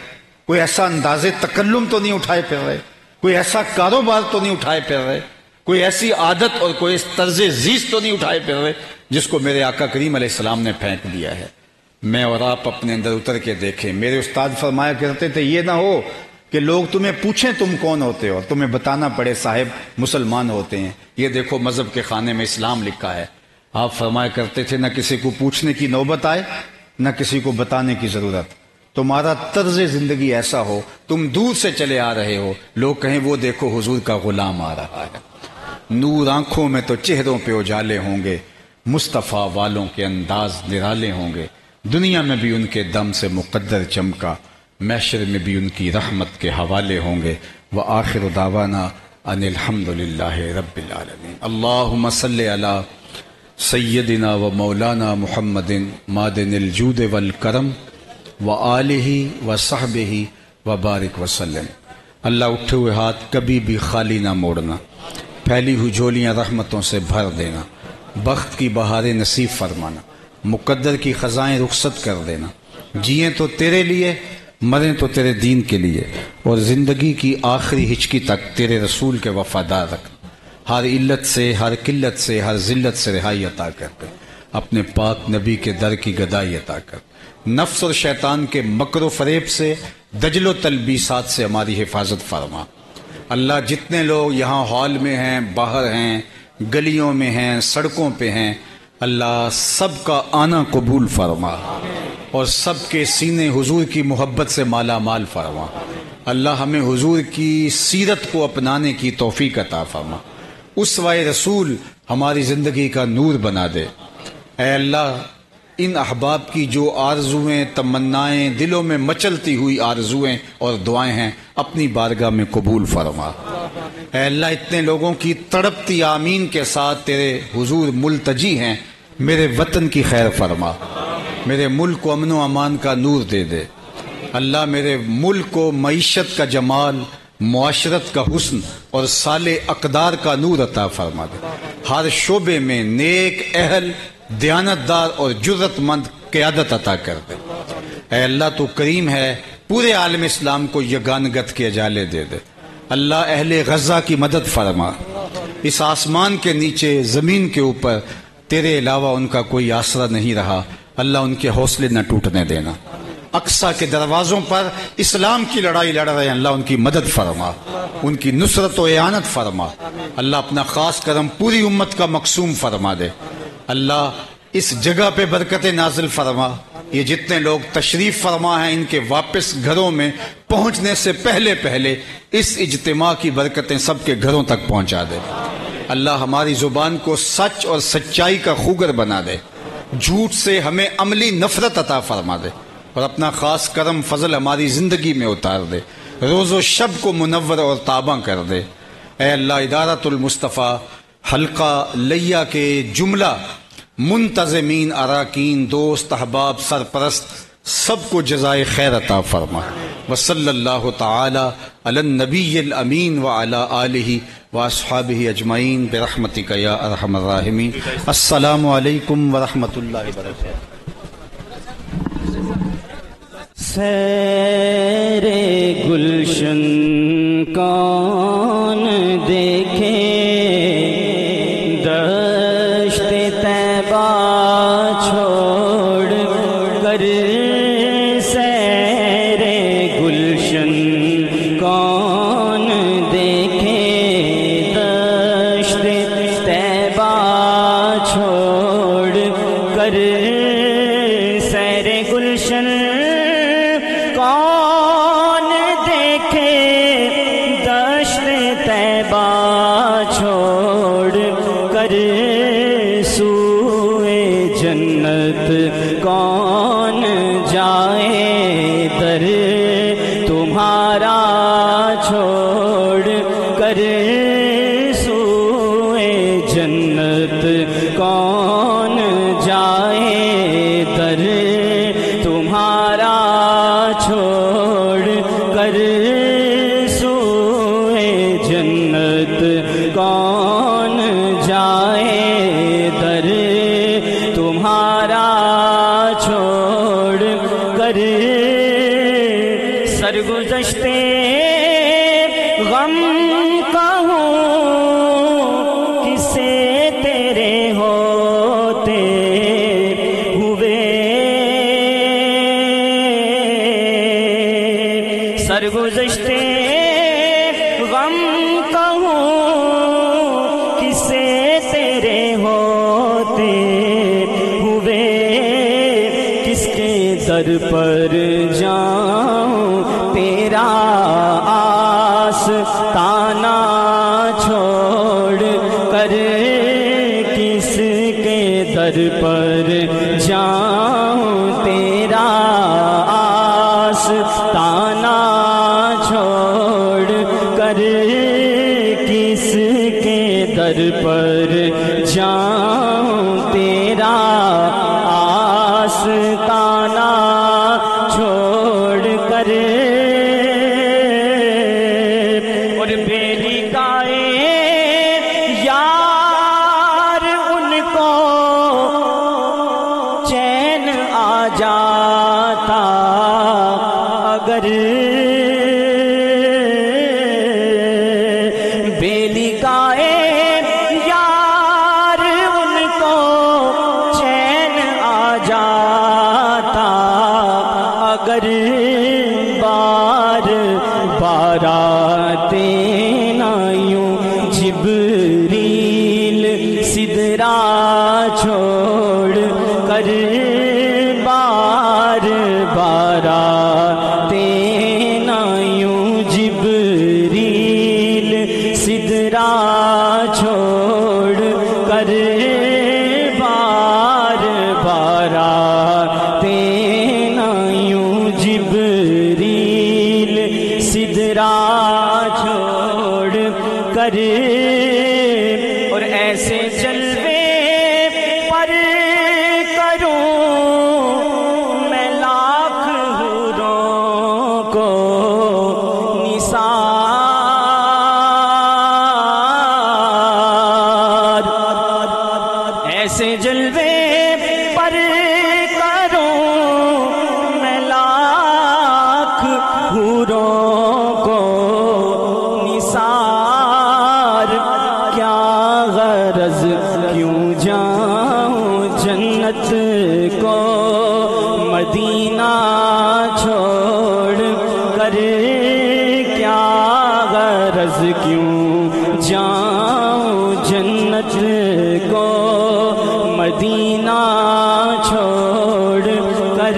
کوئی ایسا انداز تکلم تو نہیں اٹھائے پھر رہے، کوئی ایسا کاروبار تو نہیں اٹھائے پھر رہے، کوئی ایسی عادت اور کوئی طرز زیست تو نہیں اٹھائے پھر رہے جس کو میرے آقا کریم علیہ السلام نے پھینک دیا ہے۔ میں اور آپ اپنے اندر اتر کے دیکھیں۔ میرے استاد فرمایا کرتے تھے یہ نہ ہو کہ لوگ تمہیں پوچھیں تم کون ہوتے ہو اور تمہیں بتانا پڑے صاحب مسلمان ہوتے ہیں، یہ دیکھو مذہب کے خانے میں اسلام لکھا ہے۔ آپ فرمایا کرتے تھے نہ کسی کو پوچھنے کی نوبت آئے نہ کسی کو بتانے کی ضرورت، تمہارا طرز زندگی ایسا ہو، تم دور سے چلے آ رہے ہو، لوگ کہیں وہ دیکھو حضور کا غلام آ رہا ہے۔ نور آنکھوں میں تو چہروں پہ اجالے ہوں گے، مصطفیٰ والوں کے انداز نرالے ہوں گے، دنیا میں بھی ان کے دم سے مقدر چمکا، محشر میں بھی ان کی رحمت کے حوالے ہوں گے۔ وآخر دعوانا ان الحمدللہ رب العالمین۔ اللہم صلی علی سیدنا و مولانا محمد مادن الجود والکرم وآلہ وصحبہ وبارک وسلم۔ اللہ اٹھے ہوئے ہاتھ کبھی بھی خالی نہ موڑنا، پھیلی ہوئی جھولیاں رحمتوں سے بھر دینا، بخت کی بہاریں نصیب فرمانا، مقدر کی خزائیں رخصت کر دینا، جئیں تو تیرے لیے مریں تو تیرے دین کے لیے، اور زندگی کی آخری ہچکی تک تیرے رسول کے وفادار رکھنا۔ ہر علت سے، ہر قلت سے، ہر ذلت سے رہائی عطا کر دے، اپنے پاک نبی کے در کی گدائی عطا کر، نفس اور شیطان کے مکر و فریب سے، دجل و تلبیسات سے ہماری حفاظت فرما۔ اللہ جتنے لوگ یہاں ہال میں ہیں، باہر ہیں، گلیوں میں ہیں، سڑکوں پہ ہیں، اللہ سب کا آنا قبول فرما اور سب کے سینے حضور کی محبت سے مالا مال فرما۔ اللہ ہمیں حضور کی سیرت کو اپنانے کی توفیق عطا فرما۔ اسوہ رسول ہماری زندگی کا نور بنا دے۔ اے اللہ ان احباب کی جو آرزویں، تمنائیں، دلوں میں مچلتی ہوئی آرزویں اور دعائیں ہیں اپنی بارگاہ میں قبول فرما۔ اے اللہ اتنے لوگوں کی تڑپتی آمین کے ساتھ تیرے حضور ملتجی ہیں، میرے وطن کی خیر فرما، میرے ملک کو امن و امان کا نور دے دے۔ اللہ میرے ملک کو معیشت کا جمال، معاشرت کا حسن اور صالح اقدار کا نور عطا فرما دے۔ ہر شعبے میں نیک، اہل، دیانتدار اور جرت مند قیادت عطا کر دے۔ اے اللہ تو کریم ہے، پورے عالم اسلام کو یگانگت کے اجالے دے دے۔ اللہ اہل غزہ کی مدد فرما۔ اس آسمان کے نیچے، زمین کے اوپر تیرے علاوہ ان کا کوئی آسرا نہیں رہا، اللہ ان کے حوصلے نہ ٹوٹنے دینا۔ اقصیٰ کے دروازوں پر اسلام کی لڑائی لڑ رہے ہیں، اللہ ان کی مدد فرما، ان کی نصرت و اعانت فرما۔ اللہ اپنا خاص کرم پوری امت کا مقسوم فرما دے۔ اللہ اس جگہ پہ برکت نازل فرما۔ یہ جتنے لوگ تشریف فرما ہیں ان کے واپس گھروں میں پہنچنے سے پہلے پہلے اس اجتماع کی برکتیں سب کے گھروں تک پہنچا دے۔ اللہ ہماری زبان کو سچ اور سچائی کا خوگر بنا دے، جھوٹ سے ہمیں عملی نفرت عطا فرما دے اور اپنا خاص کرم فضل ہماری زندگی میں اتار دے، روز و شب کو منور اور تاباں کر دے۔ اے اللہ ادارۃ المصطفیٰ حلقہ لیا کے جملہ منتظمین، اراکین، دوست، احباب، سرپرست سب کو جزائے خیر عطا فرما۔ وصلی اللہ تعالی علی النبی الامین وعلی آلہ واصحابہ اجمعین برحمتک یا ارحم الراحمین۔ السلام علیکم ورحمۃ اللہ وبرکاتہ۔ سیر گلشن کون دیکھے، دشت طیبہ چھوڑ کر سیر گلشن کون دیکھے، دشت طیبہ چھوڑ کر سیر گلشن کون دیکھے، دشت طیبہ چھوڑ کر سوئے جنت کون جائے، در تمہارا چھوڑ کر سوئے جنت کون جائے، در تمہارا چھوڑ کر سوئے جنت کون جائے، در تمہارا چھوڑ کر سرگزشتے غم کہوں کسے تیرے ہوتے ہوئے، سرگزشتے غم کہوں کسے تیرے ہوتے ہوئے، کس کے در پر جاؤں تیرا آستانہ چھوڑ کر، کس کے در پر جاؤں تیرا آستانہ چھوڑ کر، کس کے در پر جاؤں تیرا آستانہ چھوڑ کر، اور بیلی گائے یار ان کو چین آ جاتا، اگر بیلی گائے یار ان کو چین آ جاتا، اگر بار بار آتے کر اور ایسے جلوے پر کروں میں لاکھ حوروں کو نثار، ایسے جلوے پر کروں میں لاکھ حوروں کو نثار، کیا غرض کیوں جاؤں جنت کو مدینہ چھوڑ کر، کیا غرض کیوں جاؤں جنت کو مدینہ چھوڑ کر،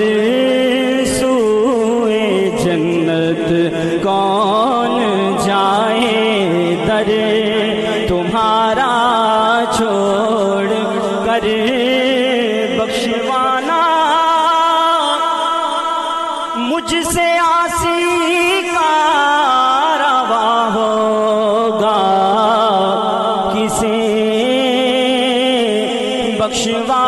سوئے جنت کون جائے در تمہارا چھوڑ کر، بخشوانا مجھ سے عاصی کا روا ہوگا، کسے بخشوانا